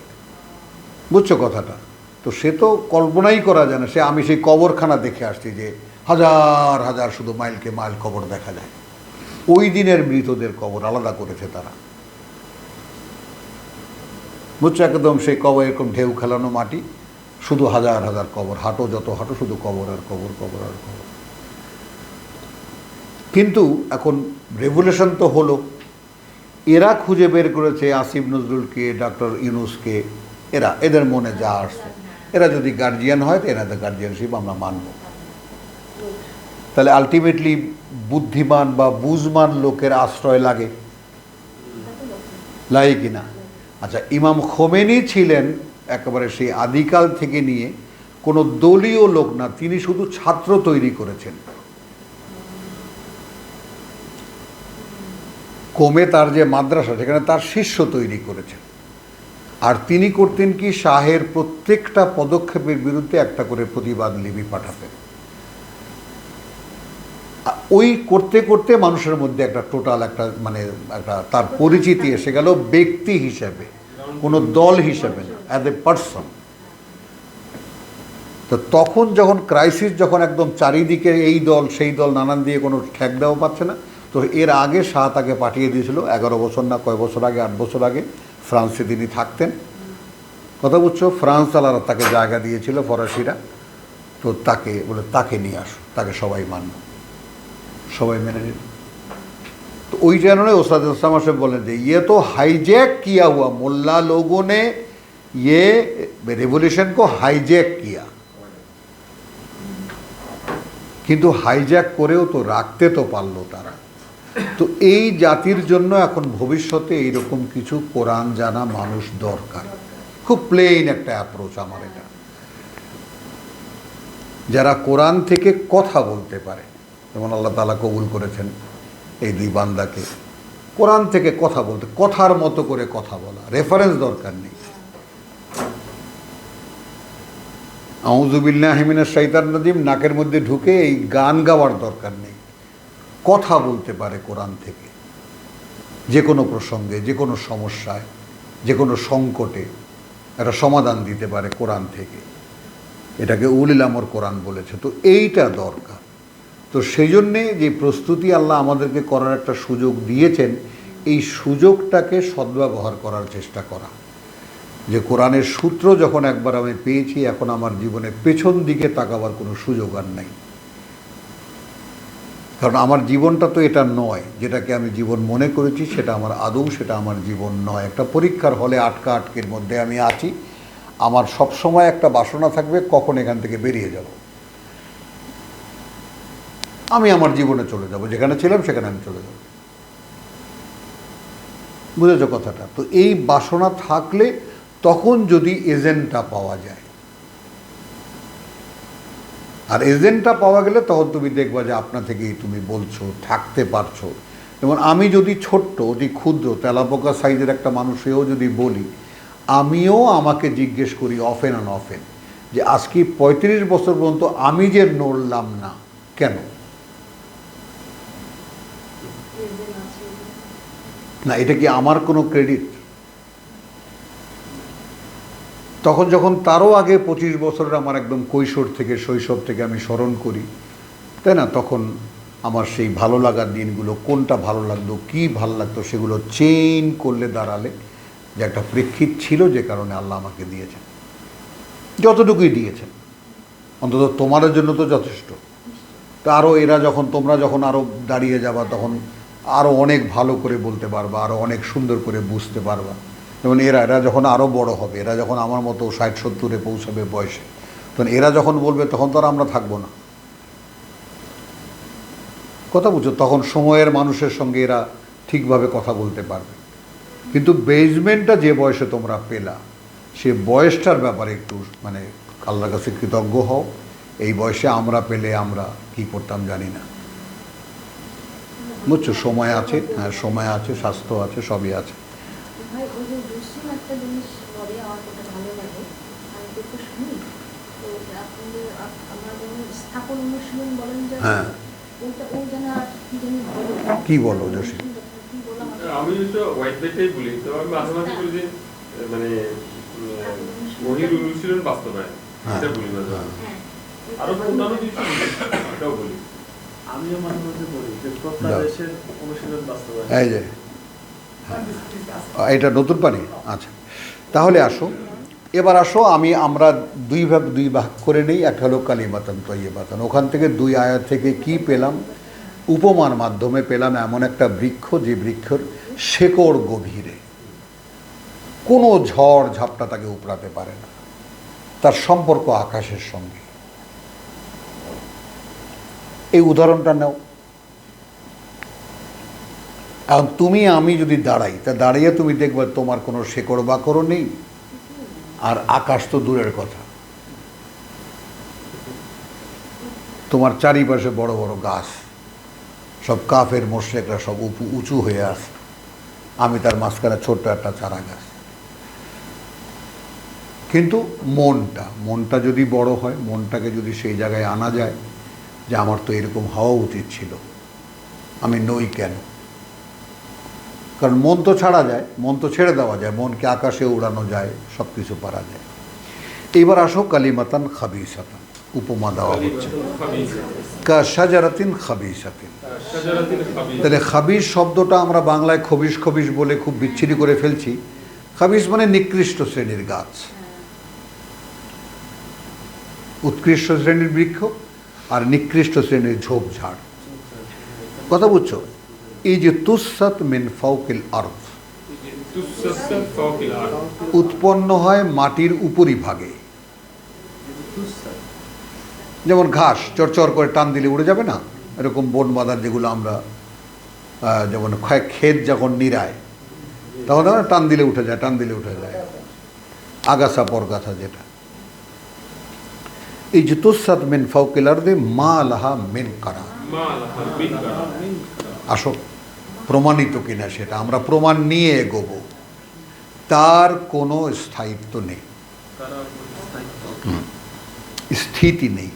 বুঝছো কথাটা? তো সে তো কল্পনাই করা যায় না। আমি সেই কবরখানা দেখে আসছি যে হাজার হাজার শুধু মাইলকে মাইল কবর দেখা যায়। ওই দিনের মৃতদের কবর আলাদা করেছে তারা। বুঝছো? একদম সেই কবর এরকম ঢেউ খেলানো মাটি, শুধু হাজার হাজার কবর, হাঁটো যত হাঁটো শুধু কবর আর কবর, কবর আর কবর। কিন্তু এখন রেভলিউশন তো হলো, এরা খুঁজে বের করেছে আসিফ নজরুলকে, ডক্টর ইউনূসকে, এদের মনে যা আসছে, এরা যদি গার্জিয়ান হয় তো এনাদের গার্জিয়ানশিপ আমরা মানব। তাহলে আলটিমেটলি বুদ্ধিমান বা বুঝমান লোকের আশ্রয় লাগে কি না? আচ্ছা, ইমাম খোমেনি ছিলেন একেবারে সেই আদিকাল থেকে নিয়ে কোনো দলীয় লোক না, তিনি শুধু ছাত্র তৈরি করেছেন। কোমে তার যে মাদ্রাসা, সেখানে তার শিষ্য তৈরি করেছেন। আর তিনি করতেন কি, শাহের প্রত্যেকটা পদক্ষেপের বিরুদ্ধে একটা করে প্রতিবাদ লিপি পাঠাতেন। ওই করতে করতে মানুষের মধ্যে একটা টোটাল একটা একটা তার পরিচিতি এসে গেল ব্যক্তি হিসেবে, কোনো দল হিসেবে না, অ্যাজ এ পার্সন। তো তখন যখন ক্রাইসিস, যখন একদম চারিদিকে এই দল সেই দল নানান দিয়ে কোনো ঠেক দেওয়া পাচ্ছে না, তো এর আগে শাহ তাকে পাঠিয়ে দিয়েছিল 11 বছর না কয় বছর আগে, 8 বছর আগে ফ্রান্সে তিনি থাকতেন। কথা বুঝছো? ফ্রান্স আলারা তাকে জায়গা দিয়েছিল, ফরাসিরা। তো তাকে বলে তাকে নিয়ে আসো, তাকে সবাই মানব, সবাই মেনে নিল। तो वही जानने उस्ताद इस्लाम साहब बोले थे ये तो हाईजैक किया हुआ, मुल्ला लोगों ने ये रेवोल्यूशन को हाईजैक किया, কিন্তু হাইজ্যাক করেও তো রাখতে তো পারলো তারা। তো এই জাতির জন্য এখন ভবিষ্যতে এইরকম কিছু কোরআন জানা মানুষ দরকার। খুব প্লেন একটা অ্যাপ্রোচ আমার এটা, যারা কোরআন থেকে কথা বলতে পারে, যেমন আল্লাহ তাআলা কবুল করেছেন এই দুই বান্দাকে কোরআন থেকে কথা বলতে, কথার মতো করে কথা বলা, রেফারেন্স দরকার নেই। আউযু বিল্লাহি মিনাশ শাইতানির রাজিম নাকের মধ্যে ঢুকে এই গান গাওয়ার দরকার নেই, কথা বলতে পারে কোরআন থেকে, যে কোনো প্রসঙ্গে, যে কোনো সমস্যায়, যে কোনো সংকটে একটা সমাধান দিতে পারে কোরআন থেকে। এটাকে উলিল আমর কোরআন বলেছে। তো এইটা দরকার। তো সেই জন্যে যে প্রস্তুতি আল্লাহ আমাদেরকে করার একটা সুযোগ দিয়েছেন, এই সুযোগটাকে সদ্ব্যবহার করার চেষ্টা করা। যে কোরআনের সূত্র যখন একবার আমি পেয়েছি, এখন আমার জীবনে পেছন দিকে তাকাবার কোনো সুযোগ আর নাই। কারণ আমার জীবনটা তো এটা নয়, যেটাকে আমি জীবন মনে করেছি সেটা আমার আদৌ সেটা আমার জীবন নয়। একটা পরীক্ষার হলে আটকের মধ্যে আমি আছি। আমার সবসময় একটা বাসনা থাকবে কখন এখান থেকে বেরিয়ে যাব। আমি আমার জীবনে চলে যাব, যেখানে ছিলাম সেখানে আমি চলে যাব। বুঝেছ কথাটা? তো এই বাসনা থাকলে তখন যদি এজেন্টটা পাওয়া যায়, আর এজেন্টটা পাওয়া গেলে তখন তুমি দেখবা যে আপনা থেকেই তুমি বলছো, থাকতে পারছো। যেমন আমি যদি ছোট্ট, অতি ক্ষুদ্র তেলাপোকা সাইজের একটা মানুষেও যদি বলি, আমিও আমাকে জিজ্ঞেস করি অফেন অ্যান্ড অফেন যে আজকে 35 বছর পর্যন্ত আমি যে নড়লাম না কেন? না, এটা কি আমার কোনো ক্রেডিট? তখন যখন তারও আগে 25 বছরের আমার একদম কৈশোর থেকে, শৈশব থেকে আমি স্মরণ করি, তাই না? তখন আমার সেই ভালো লাগার দিনগুলো, কোনটা ভালো লাগতো, কী ভালো লাগতো, সেগুলো চেইন করলে দাঁড়ালে যে একটা প্রেক্ষিত ছিল, যে কারণে আল্লাহ আমাকে দিয়েছেন যতটুকুই দিয়েছেন, অন্তত তোমাদের জন্য তো যথেষ্ট। তো আরও এরা যখন, তোমরা যখন আরও দাঁড়িয়ে যাবা, তখন আরও অনেক ভালো করে বলতে পারবা, আরও অনেক সুন্দর করে বুঝতে পারবা। যেমন এরা যখন আরও বড় হবে, এরা যখন আমার মতো 60-70-এ পৌঁছাবে বয়সে, তখন এরা যখন বলবে, তখন তো আর আমরা থাকবো না। কথা বুঝছো? তখন সময়ের মানুষের সঙ্গে এরা ঠিকভাবে কথা বলতে পারবে। কিন্তু বেজমেন্টটা যে বয়সে তোমরা পেলা, সে বয়সটার ব্যাপারে একটু আল্লাহর কাছে কৃতজ্ঞ হও। এই বয়সে আমরা পেলে আমরা কি করতাম জানি না। বুঝছো? সময় আছে, হ্যাঁ সময় আছে, স্বাস্থ্য আছে, সবই আছে। ভাই ওই যে দুশ্চিন একটা জিনিস বলে, আমার যেটা ভালো লাগে, আমি তো একটু শুনি। তো আপনাদের আমরা যেমন স্থাপন অনুশীলন বলেন যে, হ্যাঁ, ওইটা ওই যেন আর কি জানি বলো, কি বলো জসিম? কি বললাম আমি তো হোয়াইট বেটাই বলি, তো আমি মাঝে মাঝে বলি যে মানে মহির অনুশীলন বাস্তবায়ন, এটা বলি মাঝে মাঝে। হ্যাঁ আরো অন্যান্য কিছু বলি, এটাও বলি। আমিও মাঝে মাঝে বলি যে প্রত্যাদেশের অনুশীলন বাস্তবায়ন। এই যে এটা নতুন পানি। আচ্ছা, তাহলে আসো, এবার আসো আমরা দুই ভাগ করে নেই। একটা হলো কালিমাতান তয়্যিবাতান, ওখান থেকে 2 আয়াত থেকে কি পেলাম? উপমার মাধ্যমে পেলাম এমন একটা বৃক্ষ, যে বৃক্ষের শেকড় গভীরে, কোনো ঝড় ঝাপটা তাকে উপড়াতে পারে না, তার সম্পর্ক আকাশের সঙ্গে। এই উদাহরণটা নাও। এখন তুমি আমি যদি দাঁড়াই, তা দাঁড়িয়ে তুমি দেখবে তোমার কোনো শেকড় বাকড়ও নেই, আর আকাশ তো দূরের কথা। তোমার চারিপাশে বড় বড় গাছ, সব কাফের মোশরিকরা সব উঁচু হয়ে আছে, আমি তার মাঝখানে ছোট্ট একটা চারা গাছ। কিন্তু মনটা যদি বড় হয়, মনটাকে যদি সেই জায়গায় আনা যায় যে আমার তো এরকম হওয়া উচিত ছিল, আমি নই কেন? কারণ মন তো ছাড়া যায়, মন তো ছেড়ে দেওয়া যায়, মনকে আকাশে উড়ানো যায়, সব কিছু পারা যায়। এইবার আসো কালিমাতান খাবিসাতান, উপমা দেওয়া হচ্ছে কা শাজারাতিন খাবিসাতিন। তাহলে খাবিস শব্দটা আমরা বাংলায় খবিস খবিস বলে খুব বিচ্ছিরি করে ফেলছি। খাবিস মানে নিকৃষ্ট শ্রেণীর গাছ, উৎকৃষ্ট শ্রেণীর বৃক্ষ আর নিকৃষ্ট শ্রেণীর ঝোপঝাড়। কথা বুঝছো? এই যে তুসাত মিন ফাওকিল আরদ, উৎপন্ন হয় মাটির উপরিভাগে। যেমন ঘাস চরচর করে টান দিলে উড়ে যাবে না, এরকম বন বাঁধার যেগুলো আমরা যেমন ক্ষেত যখন নিরায়, তখন টান দিলে উঠে যায়, টান দিলে উঠে যায়, আগাছা পরগাছা যেটা। এই যে তুসাত মিন ফাওকিল আরদি মা লাহা মিন কারার। আসো, প্রমাণিত কিনা সেটা আমরা প্রমাণ নিয়ে এগোবো। তার কোনো স্থায়িত্ব নেই, স্থিতি নেই।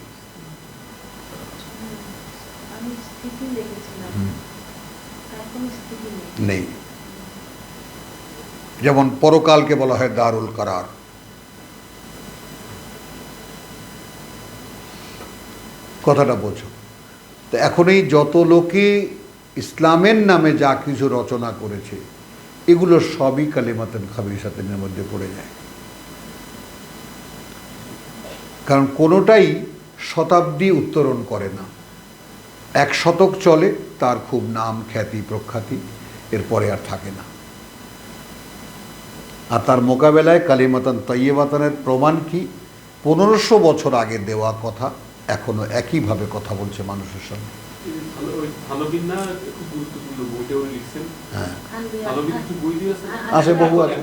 আমি স্থিতি দেখেছিলাম, তার কোনো স্থিতি নেই। নেই। যেমন পরকালকে বলা হয় দারুল কারার। কথাটা বোঝো তো। এখন এই যত লোকে ইসলামের নামে যা কিছু রচনা করেছে, এগুলো সবই কালিমাতান খাবিসাতিনের মধ্যে পড়ে যায়। কারণ কোনোটাই শতাব্দী উত্তরণ করে না। 1 শতক চলে, তার খুব নাম খ্যাতি প্রখ্যাতি, এরপরে আর থাকে না। আর তার মোকাবেলায় কালিমাতান তয়্যিবাতানের প্রমাণ কি? 1500 বছর আগে দেওয়া কথা এখনো একইভাবে কথা বলছে মানুষের সঙ্গে। আছে, বহু আছে।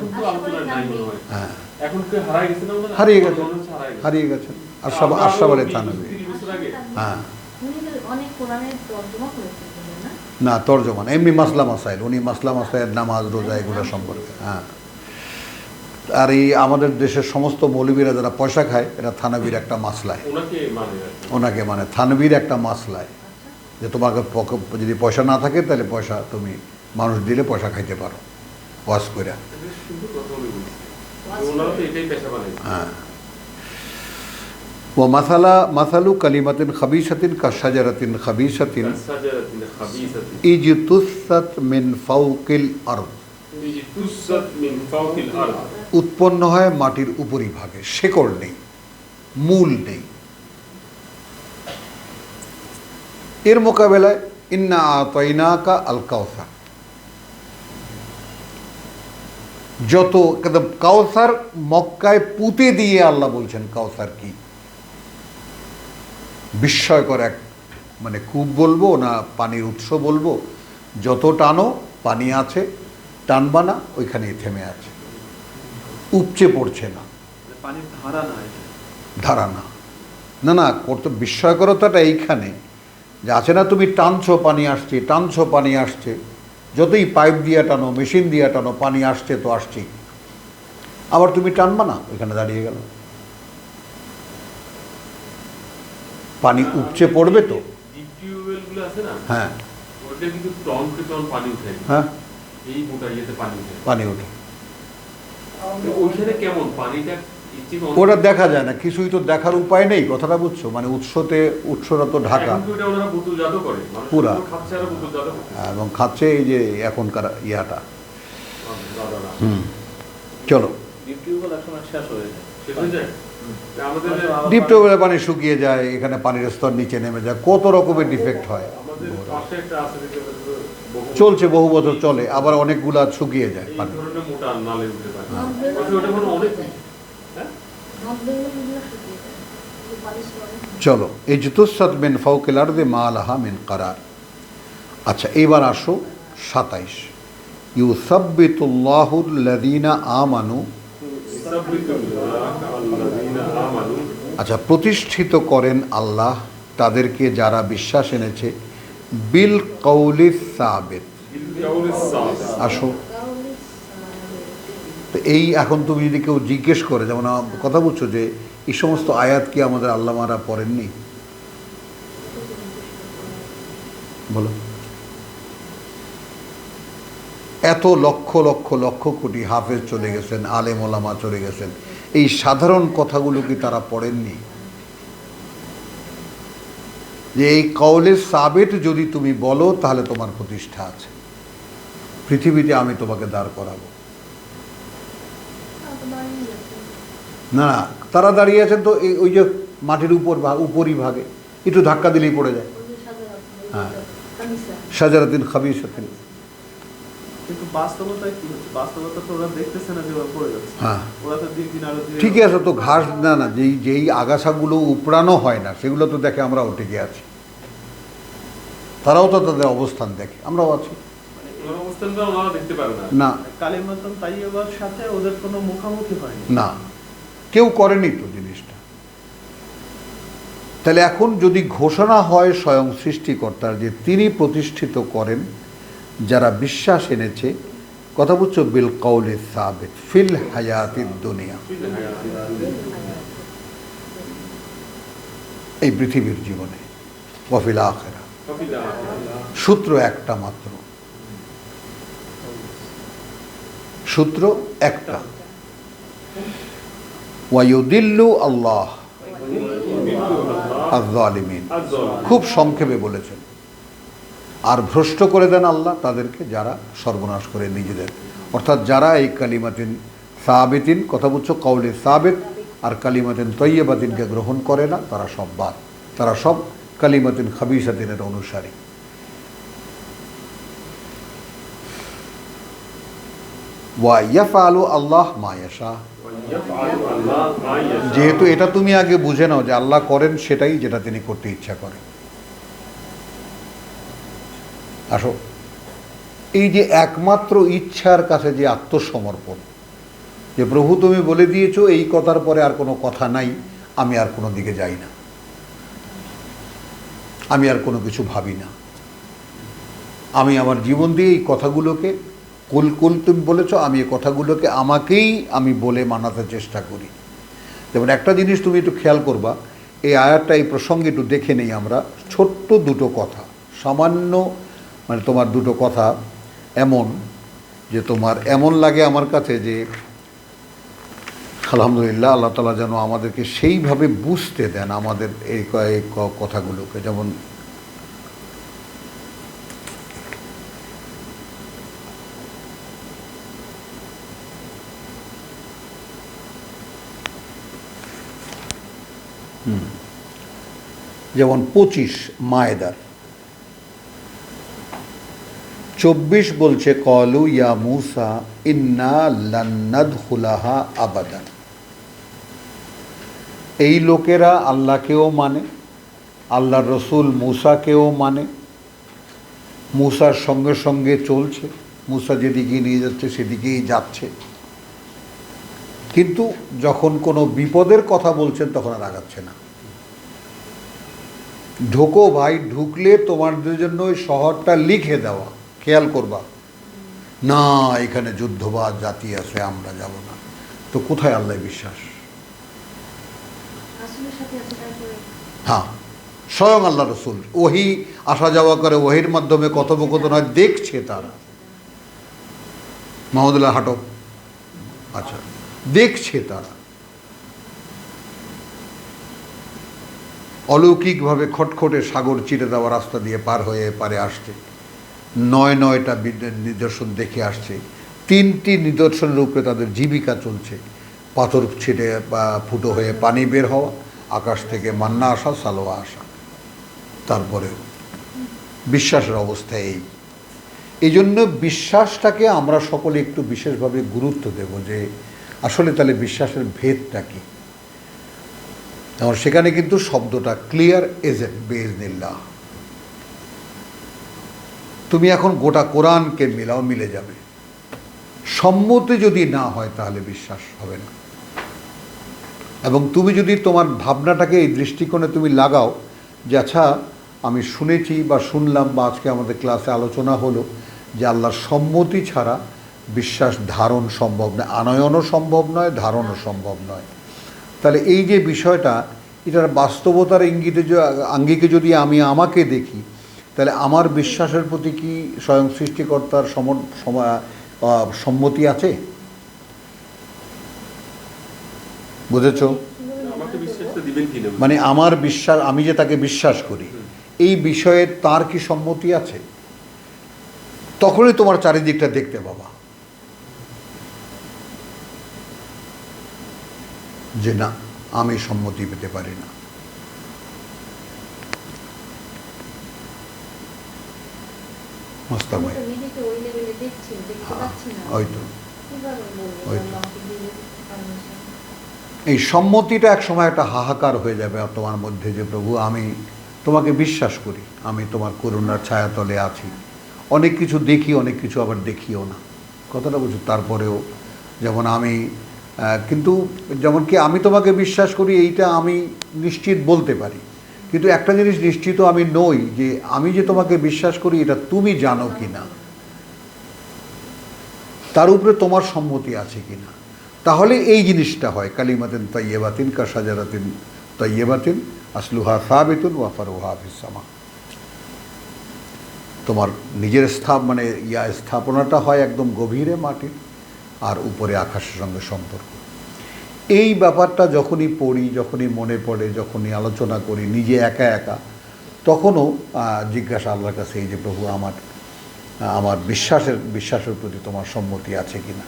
হারিয়ে গেছেন। আশরাফ আলী থানভী। হ্যাঁ, না তর্জমা না, এমনি মাসলা মাসাইল, উনি মাসলা মাসাইল, নামাজ রোজা এগুলো সম্পর্কে। হ্যাঁ, আর এই আমাদের দেশের সমস্ত মৌলবীরা যারা পয়সা খায়, এরা থানভীর একটা মাসলায়, ওনাকে মানে থানভীর একটা মাসলায়, যে তোমাকে যদি পয়সা না থাকে তাহলে পয়সা তুমি মানুষ দিলে পয়সা খাইতে পারো ওয়াজ করে। হ্যাঁ, ও মাসালু কালিমাতিন খাবিসাতিন কা শাজারাতিন খাবিসাতিন ইজতুসাত মিন ফাওকিল আরদ, উৎপন্ন হয় মাটির উপরিভাগে, শেকড় নেই, মূল নেই। এর মোকাবেলায় ইন্না আতাইনাকা আল কাউসার, যত কাউসার মক্কায় পুঁতে দিয়ে আল্লাহ বলছেন কাউসার কি বিস্ময়কর এক, মানে কূপ বলবো না পানির উৎস বলবো, যত টানো পানি আছে, টানবা না ওইখানেই থেমে আছে, উপচে পড়ছে না, পানির ধারা না, ধারা না। না না, করতে বিস্ময়করতাটা এইখানে যে আছে না, তুমি টানছো পানি আসছে, টানছো পানি আসছে, যতই পাইপ দিয়ে টানো, মেশিন দিয়ে টানো, পানি আসছে তো আসছেই, আবার তুমি টানবা না, ওইখানে দাঁড়িয়ে গেল, পানি উপচে পড়বে তো। হ্যাঁ, হ্যাঁ, এই মোটা ইয়েতে পানি উঠে। পানি ওঠে। তো ওইখানে কেমন পানিটা ওটা দেখা যায় না, কিছুই তো দেখার উপায় নেই, কথাটা বুঝছো? মানে উৎসটা তো ঢাকা এখন তো এটা ওনারা বোতলজাত করে, মানুষ পুরা। তো খাচ্ছে আর বোতলজাত করছে। এবং খাচ্ছে এই যে এখনকার ইয়াটা। দাদারা চলো, ডিপ টিউবওয়েল একসময় শেষ হয়ে যায়। শেষ হয়ে যায়। আমাদের ডিপ টিউবওয়েলে পানি শুকিয়ে যায়, এখানে পানির স্তর নিচে নেমে যায়, কত রকমের ডিফেক্ট হয়। আমাদের পাশে একটা আছে দেখতে পাচ্ছি, চলছে, বহু বছর চলে, আবার অনেকগুলা শুকিয়ে যায় এই পানি। ধরনের মোটা নালে উঠে পারে। নর্থ ওটা কোনো অনেক হ্যাঁ নর্থ বেঙ্গল শুকিয়ে যায়, কিন্তু বালিশ অনেক চলো, এই জুতুসাত মিন ফাওকিল আরদি মা লাহা মিন কারার। আচ্ছা, এইবার আসো 27। ইউসাব্বিতুল্লাহুল লাযীনা আমানু। আচ্ছা, প্রতিষ্ঠিত করেন আল্লাহ তাদেরকে যারা বিশ্বাস এনেছে, বিল কৌলিস সাবিত। আসো, তো এই এখন তুমি যদি কেউ জিজ্ঞেস করে, যেমন কথা বলছো যে এই সমস্ত আয়াত কি আমাদের আল্লামারা পড়েননি, বলো। এত লক্ষ লক্ষ লক্ষ কোটি হাফেজ চলে গেছেন, আলেম ওলামা চলে গেছেন, এই সাধারণ কথাগুলো কি তারা পড়েননি? যে এই কওলে সাবেত যদি তুমি বলো তাহলে তোমার প্রতিষ্ঠা আছে, পৃথিবীতে আমি তোমাকে দাঁড় করাবো। না, তারা দাঁড়িয়ে আছেন তো ওই যে মাটির উপরই ভাগে, একটু ধাক্কা দিলেই পড়ে যায়। হ্যাঁ, শাজারাতিন খাবিসাতিন। কিন্তু বাস্তবতায় কি হচ্ছে? বাস্তবতা তো ওরা দেখতেছে না যে ওরা পড়ে যাচ্ছে। হ্যাঁ, ওরা তো দিন দিন আরো ধীরে ঠিকই আছে তো, ঘাস না যেই আগাছাগুলো উপড়ানো হয় না সেগুলো তো দেখে আমরা টিকে আছি, তারাও তো তাদের অবস্থান দেখে, আমরাও আছি ওনার অবস্থানটা ওনারা দেখতে পারে না। না। কালিমাতুন তাইয়্যিবার সাথে ওদের কোনো মুখামুখি হয়নি। না, কেউ করেনি তো জিনিসটা। তাহলে এখন যদি ঘোষণা হয় স্বয়ং সৃষ্টিকর্তার যে তিনি প্রতিষ্ঠিত করেন যারা বিশ্বাস এনেছে, কথা বুঝছো, বিল কওলি সাবিত ফিল হায়াতিদ দুনিয়া, এই পৃথিবীর জীবনে, ওয়াফিল আখিরা, সূত্র একটা মাত্র, সূত্র একটা, ওয়ায়ুদিল্লু আল্লাহ আয-যালিমিন। খুব সংক্ষেপে বলেছেন, আর ভ্রষ্ট করে দেন আল্লাহ তাদেরকে যারা সর্বনাশ করে নিজেদের, অর্থাৎ যারা এই কালিমাতিন সাবিতিন, কথা বুঝছো, কওলে সাবিত আর কালিমাতিন তৈয়বাতিনকে গ্রহণ করে না, তারা সব বাদ, তারা সব কালিমাতিন খাবিসাতিনের অনুসারী। ওয়া ইয়াফআলু আল্লাহ মা ইয়াশা। যেহেতু এটা তুমি আগে বুঝে নাও যে আল্লাহ করেন সেটাই যেটা তিনি করতে ইচ্ছা করেন। আসো, এই যে একমাত্র ইচ্ছার কাছে যে আত্মসমর্পণ, যে প্রভু তুমি বলে দিয়েছো এই কথার পরে আর কোনো কথা নাই, আমি আর কোনো দিকে যাই না, আমি আর কোনো কিছু ভাবি না, আমি আমার জীবন দিয়ে এই কথাগুলোকে কুল তুমি বলেছো, আমি এই কথাগুলোকে আমাকেই আমি বলে মানাতে চেষ্টা করি। যেমন একটা জিনিস তুমি একটু খেয়াল করবা, এই আয়াতটা, এই প্রসঙ্গে একটু দেখে নেই আমরা, ছোট্ট দুটো কথা, সামান্য, মানে তোমার দুটো কথা এমন যে তোমার এমন লাগে আমার কাছে যে আলহামদুলিল্লাহ, আল্লাহ তাআলা যেন আমাদেরকে সেইভাবে বুঝতে দেন আমাদের এই কথাগুলোকে। যেমন যেমন 25 মায়েদার 24 বলছে, কলু ইয়া মুসা ইন্না লান নাদখুলাহা আবাদান। এই লোকেরা আল্লাহকেও মানে, আল্লাহর রসুল মুসাকেও মানে, মুসার সঙ্গে সঙ্গে চলছে, মুসা যেদিকে নিয়ে যাচ্ছে সেদিকেই যাচ্ছে, কিন্তু যখন কোনো বিপদের কথা বলছেন তখন আর আগাচ্ছে না। ঢোকো ভাই, ঢুকলে তোমাদের জন্য ওই শহরটা লিখে দেওয়া, খেয়াল করবা না, এখানে যুদ্ধবাজ জাতি আছে, আমরা যাব না। তো কোথায় আল্লাহ বিশ্বাস? হ্যাঁ, স্বয়ং আল্লাহ রসুল ওহী আসা যাওয়া করে, ওহির মাধ্যমে কথোপকথন হয়, দেখছে তারা। মাহমুদুল্লাহ হাটো। আচ্ছা, দেখছে তারা অলৌকিকভাবে খটখটে সাগর চিরে দেওয়া রাস্তা দিয়ে পার হয়ে পারে আসছে, 9টা নিদর্শন দেখে আসছে। 3টি নিদর্শনের উপরে তাদের জীবিকা চলছে। পাথর ছিটে বা ফুটো হয়ে পানি বের হওয়া, আকাশ থেকে মান্না আসা, সালোয়া আসা। তারপরে বিশ্বাসের অবস্থা এই জন্য বিশ্বাসটাকে আমরা সকলে একটু বিশেষভাবে গুরুত্ব দেব, যে আসলে তাহলে বিশ্বাসের ভেদটা কী। এবং সেখানে কিন্তু শব্দটা ক্লিয়ার এজেন্ট বেইজনিল্লাহ। তুমি এখন গোটা কোরআনকে মিলাও, মিলে যাবে। সম্মতি যদি না হয় তাহলে বিশ্বাস হবে না। এবং তুমি যদি তোমার ভাবনাটাকে এই দৃষ্টিকোণে তুমি লাগাও যে আচ্ছা আমি শুনেছি বা শুনলাম বা আজকে আমাদের ক্লাসে আলোচনা হলো যে আল্লাহর সম্মতি ছাড়া বিশ্বাস ধারণ সম্ভব নয়, আনয়নও সম্ভব নয়, ধারণও সম্ভব নয়। তাহলে এই যে বিষয়টা, এটার বাস্তবতার আঙ্গিকে যদি আমি আমাকে দেখি, তাহলে আমার বিশ্বাসের প্রতি কি স্বয়ং সৃষ্টিকর্তার সম্মতি আছে? বুঝেছ? আমাকে বিশ্বাসটা দিবেন কিনা, মানে আমার বিশ্বাস, আমি যে তাকে বিশ্বাস করি, এই বিষয়ে তার কি সম্মতি আছে? তখনই তোমার চারিদিকটা দেখতে পাবা যে না, আমি সম্মতি পেতে পারি না। মোস্তাক ভাই, নিজেকে ওই লেভেলে দেখছি, দেখতে পাচ্ছি না, ওই তো কিভাবে বলবো ওই তো। আমাকে দিয়ে পারমিশন? এই সম্মতিটা এক সময় একটা হাহাকার হয়ে যাবে তোমার মধ্যে, যে প্রভু আমি তোমাকে বিশ্বাস করি, আমি তোমার করুণার ছায়াতলে আছি, অনেক কিছু দেখি, অনেক কিছু আবার দেখিও না, কথাটা বুঝো। তারপরেও যেমন আমি কিন্তু যেমন কি আমি তোমাকে বিশ্বাস করি এইটা আমি নিশ্চিত বলতে পারি, কিন্তু একটা জিনিস নিশ্চিত আমি নই, যে আমি যে তোমাকে বিশ্বাস করি এটা তুমি জানো কি না, তার উপরে তোমার সম্মতি আছে কি না। তাহলে এই জিনিসটা হয় কালিমাতিন তাইয়্যিবাতিন কা শাজারাতিন তাইয়্যিবাতিন আসলুহা সাবিতুন ওয়া ফারউহা ফিস সামা। তোমার নিজের মানে স্থাপনাটা হয় একদম গভীরে মাটির, আর উপরে আকাশের সঙ্গে সম্পর্ক। এই ব্যাপারটা যখনই পড়ি, যখনই মনে পড়ে, যখনই আলোচনা করি নিজে একা একা, তখনও জিজ্ঞাসা আল্লাহর কাছে এই যে প্রভু আমার বিশ্বাসের প্রতি তোমার সম্মতি আছে কি না।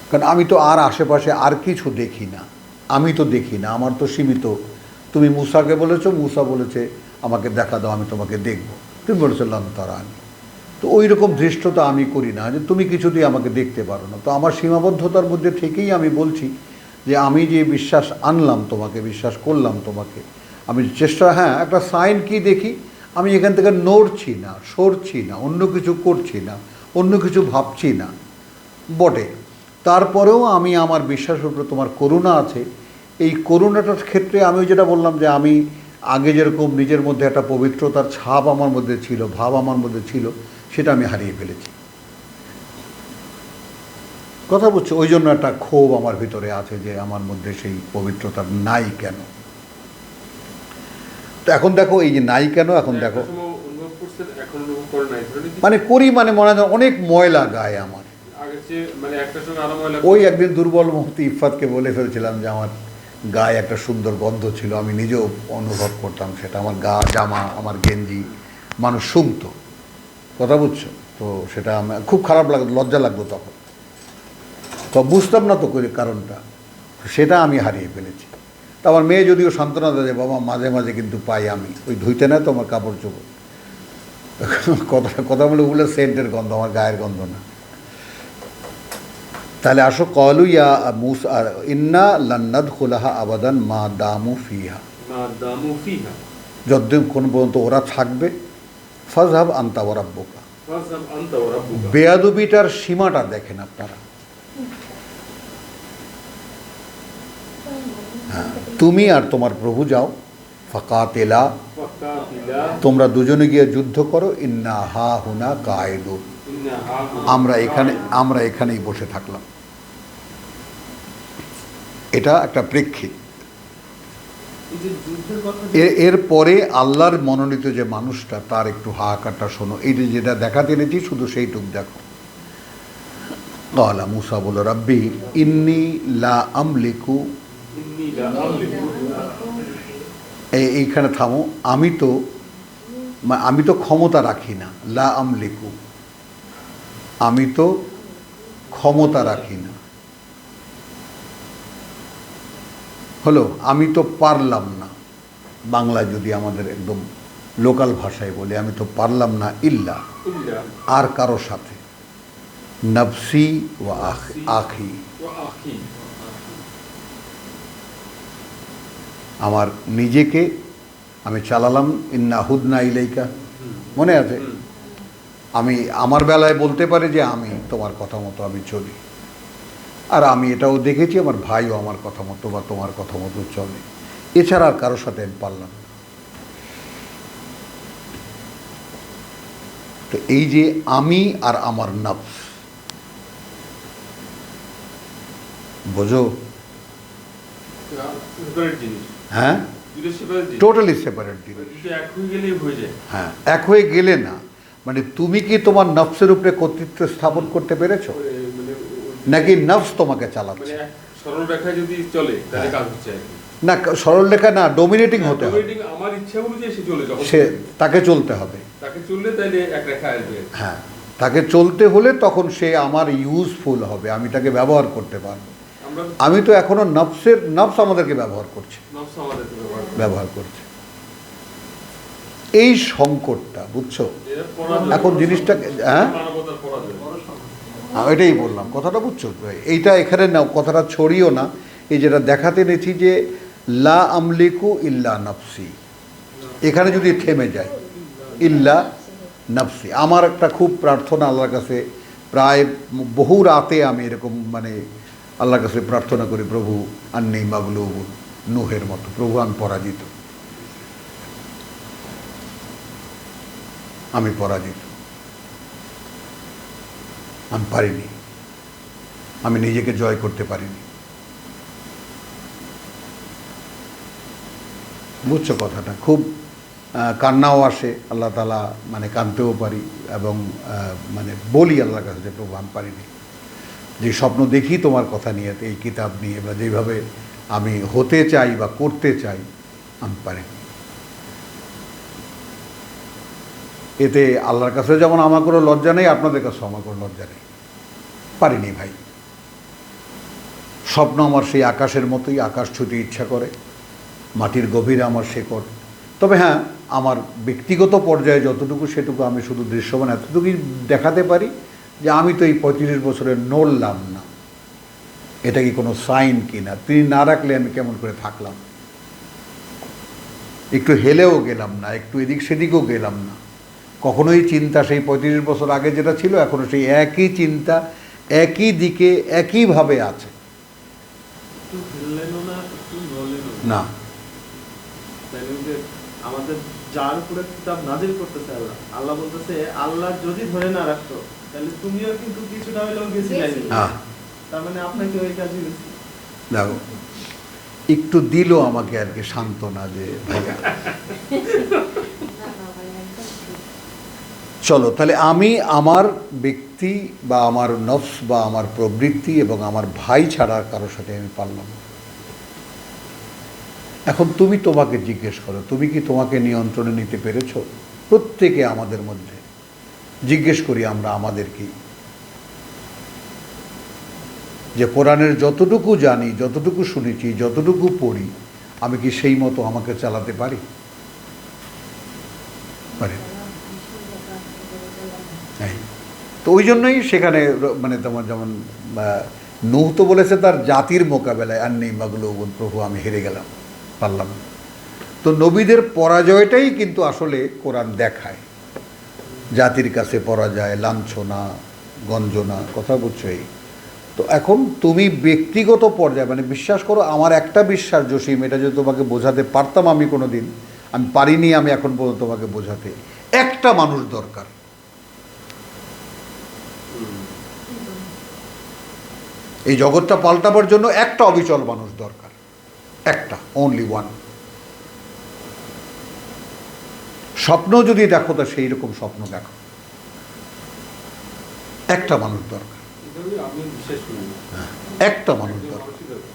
কারণ আমি তো আর আশেপাশে আর কিছু দেখি না, আমি তো দেখি না, আমার তো সীমিত। তুমি মুসাকে বলেছো, মুসা বলেছে আমাকে দেখা দাও, আমি তোমাকে দেখব। তুমি বলেছো লন তারানি। তো ওই রকম ধৃষ্টতা আমি করি না যে তুমি কিছুতেই আমাকে দেখতে পারো না। তো আমার সীমাবদ্ধতার মধ্যে থেকেই আমি বলছি যে আমি যে বিশ্বাস আনলাম, তোমাকে বিশ্বাস করলাম, তোমাকে আমি চেষ্টা, হ্যাঁ একটা সাইন কি দেখি, আমি এখান থেকে নড়ছি না, সরছি না, অন্য কিছু করছি না, অন্য কিছু ভাবছি না বটে। তারপরেও আমি আমার বিশ্বাসের উপরে তোমার করুণা আছে। এই করুণাটার ক্ষেত্রে আমি যেটা বললাম যে আমি আগে যেরকম নিজের মধ্যে একটা পবিত্রতার ছাপ আমার মধ্যে ছিল, ভাব আমার মধ্যে ছিল, সেটা আমি হারিয়ে ফেলেছি। কথা বলছি, ওই জন্য একটা ক্ষোভ আমার ভিতরে আছে যে আমার মধ্যে সেই পবিত্রতা নাই কেন। তো এখন দেখো এই যে নাই কেন, এখন দেখো অনুভব করছেন, এখন অনুভব করে নাই, মানে করি, মানে মনে হয় অনেক ময়লা গায়ে আমার। আগের চেয়ে মানে একটা সঙ্গে আরো ময়লা। ওই একদিন দুর্বল মুফতি ইফাতকে বলে ফেলছিলাম যে আমার গায়ে একটা সুন্দর গন্ধ ছিল, আমি নিজেও অনুভব করতাম সেটা। আমার গা, জামা, আমার গেঞ্জি মানুষ শুনতো, কথা বুঝছো তো, সেটা আমার খুব খারাপ লাগতো, লজ্জা লাগতো তখন। তো বুঝতাম না তো কারণটা, সেটা আমি হারিয়ে ফেলেছি। তো আমার মেয়ে যদিও সান্ত্বনা দেয় যে বাবা মাঝে মাঝে কিন্তু পাই আমি, ওই ধুইতে নেয় তো আমার কাপড় চোপড়, কথা বলে ওগুলো সেন্টের গন্ধ, আমার গায়ের গন্ধ না। তাহলে আসো কলু ইয়া মুসা ইন্না লান্নাদ খুলাহা আবাদান মা দামু ফিহা, যতদিন কোন পর্যন্ত ওরা থাকবে। ফাজহাব আনতা ওয়া রাব্বুকা, বেয়াদবিটার সীমাটা দেখেন আপনারা। হ্যাঁ, তুমি আর তোমার প্রভু যাও, ফাকাতিলা, তোমরা দুজনে গিয়ে যুদ্ধ করো, ইন্না হা হুনা কায়েদুন, আমরা এখানেই বসে থাকলাম। এটা একটা প্রেক্ষিত। এরপরে আল্লাহর মনোনীত যে মানুষটা, তার একটু হাহাকারটা শোনো। এই যে যেটা দেখাতে এনেছি শুধু সেইটুক দেখো। ক্বালা মুসা বলল রাব্বি ইন্নী লা আমলিকু, ইন্নী লা আমলিকু, এইখানে থামো, আমি তো ক্ষমতা রাখি না, লা আমলিকু, আমি তো ক্ষমতা রাখি না, হলো আমি তো পারলাম না, বাংলায় যদি আমাদের একদম লোকাল ভাষায় বলি, আমি তো পারলাম না ইল্লা, ইল্লা আর কারো সাথে, নফসি ওয়া আখি, ওয়া আখি, আমার নিজেকে আমি চালালাম, ইন্না হুদনা ইলাইকা, মনে আছে? আমি আমার বেলায় বলতে পারি যে আমি তোমার কথা মতো আমি চলি, আর আমি এটাও দেখেছি আমার ভাইও আমার কথা মতো বা তোমার কথা মতো চলে, এছাড়া আর কারোর সাথে আমি পারলাম না। তো এই যে আমি আর আমার নফস, বোঝো? সেপারেট জিনিস, হ্যাঁ, দুটো সেপারেট জিনিস, টোটালি সেপারেট জিনিস। দুটো এক হয়ে গেলেই হয়ে যায়। হ্যাঁ, এক হয়ে গেলে না, মানে তুমি কি তোমার নফসের উপরে কর্তৃত্ব স্থাপন করতে পেরেছো, মানে নাকি নফস তোমাকে চালাচ্ছে? এক সরল রেখায় যদি চলে তাহলে কাজ হচ্ছে আর কি। না, সরল রেখা না, ডোমিনেটিং হতে হবে, Dominating আমার ইচ্ছা অনুযায়ী সে চলে, যখন সে তাকে চলতে হবে। তাকে চললে তাহলে এক রেখা আসবে। হ্যাঁ, তাকে চলতে হলে তখন সে আমার ইউজফুল হবে, আমি তাকে ব্যবহার করতে পারবো। আমরা আমি তো এখনো নফস আমাদেরকে ব্যবহার করছে, নফস আমাদেরকে ব্যবহার করছে। এই সংকটটা বুঝছো? এর পরাজয়, এখন জিনিসটা হ্যাঁ, মানবতার পরাজয়। এটাই বললাম, কথাটা বুঝছো? এইটা এখানে নাও, কথাটা ছড়িও না। এই যেটা দেখাতে নেছি যে লা আমলিকু ইল্লা নফসি, এখানে যদি থেমে যায় ইল্লা নফসি। আমার একটা খুব প্রার্থনা আল্লাহর কাছে, প্রায় বহু রাতে আমি এরকম মানে আল্লাহর কাছে প্রার্থনা করি, প্রভু আন্নি মাগলুবুন, নূহের মতো, প্রভু আমি পরাজিত, আমি পরাজিত, আমি পারিনি, আমি নিজেকে জয় করতে পারিনি। বুঝছো কথাটা? খুব কান্নাও আসে, আল্লাহ তাআলা মানে কাঁদতেও পারি, এবং মানে বলি আল্লাহর কাছে যে প্রভু আমি পারিনি, যে স্বপ্ন দেখি তোমার কথা নিয়ে, এই কিতাব নিয়ে, বা যেভাবে আমি হতে চাই বা করতে চাই, আমি পারিনি। এতে আল্লাহর কাছে যেমন আমার কোনো লজ্জা নেই, আপনাদের কাছেও আমার কোনো লজ্জা নেই, পারিনি ভাই। স্বপ্ন আমার সেই আকাশের মতোই, আকাশ ছুঁতে ইচ্ছা করে, মাটির গভীরে আমার শেকড়। তবে হ্যাঁ, আমার ব্যক্তিগত পর্যায়ে যতটুকু সেটুকু আমি শুধু দৃশ্যমান এতটুকুই দেখাতে পারি যে আমি তো এই 35 বছরে নড়লাম না, এটা কি কোনো সাইন কি না? তিনি না রাখলে আমি কেমন করে থাকলাম? একটু হেলেও গেলাম না, একটু এদিক সেদিকও গেলাম না। কখনোই চিন্তা সেই 35 বছর আগে যেটা ছিল এখনও সেই একই চিন্তা, একই দিকে, একইভাবে আছে। একটু হিললেনও না, একটু নড়লেনও না, তাইলে ওই যে আমাদের যার উপরে কিতাব নাজিল করতেছে আল্লাহ, আল্লাহ বলতেছে আল্লাহ যদি ধরে না রাখতো তাহলে তুমিও কিন্তু কিছুটা হলেও গেছিলে। হ্যাঁ, তার মানে আপনাকে ওই কাজই হয়েছে। দেখো একটু দিল আমাকে আর কি সান্ত্বনা, যে ভাইয়া না, না ভাই, একদম ঠিক। চলো তাহলে আমি আমার ব্যক্তি বা আমার নফস বা আমার প্রবৃত্তি এবং আমার ভাই ছাড়া কারোর সাথে আমি পারলাম না। এখন তুমি তোমাকে জিজ্ঞেস করো, তুমি কি তোমাকে নিয়ন্ত্রণে নিতে পেরেছো? প্রত্যেকে আমাদের মধ্যে জিজ্ঞেস করি আমরা আমাদেরকেই, যে কোরআনের যতটুকু জানি, যতটুকু শুনেছি, যতটুকু পড়ি, আমি কি সেই মতো আমাকে চালাতে পারি? পারি না। এই তো ওই জন্যই সেখানে মানে তোমার যেমন নূহ তো বলেছে তার জাতির মোকাবেলায় আন্নি মাগলুবুন, প্রভু আমি হেরে গেলাম, পারলাম না। তো নবীদের পরাজয়টাই কিন্তু আসলে কোরআন দেখায়, জাতির কাছে পরাজয়, লাঞ্ছনা, গঞ্জনা, কথা বুঝছো? এই তো এখন তুমি ব্যক্তিগত পর্যায়ে মানে বিশ্বাস করো, আমার একটা বিশ্বাস জসিম, এটা যদি তোমাকে বোঝাতে পারতাম আমি কোনো দিন, আমি পারিনি, আমি এখন পর্যন্ত তোমাকে বোঝাতে, একটা মানুষ দরকার। এই জগৎটা পাল্টাবার জন্য একটা অবিচল মানুষ দরকার, একটা, অনলি ওয়ান। স্বপ্ন যদি দেখো তো সেই রকম স্বপ্ন দেখো, একটা মানুষ দরকার। এভাবে আমি বিশ্বাস করি না। একটা মানুষ দরকার। মানুষই দরকার।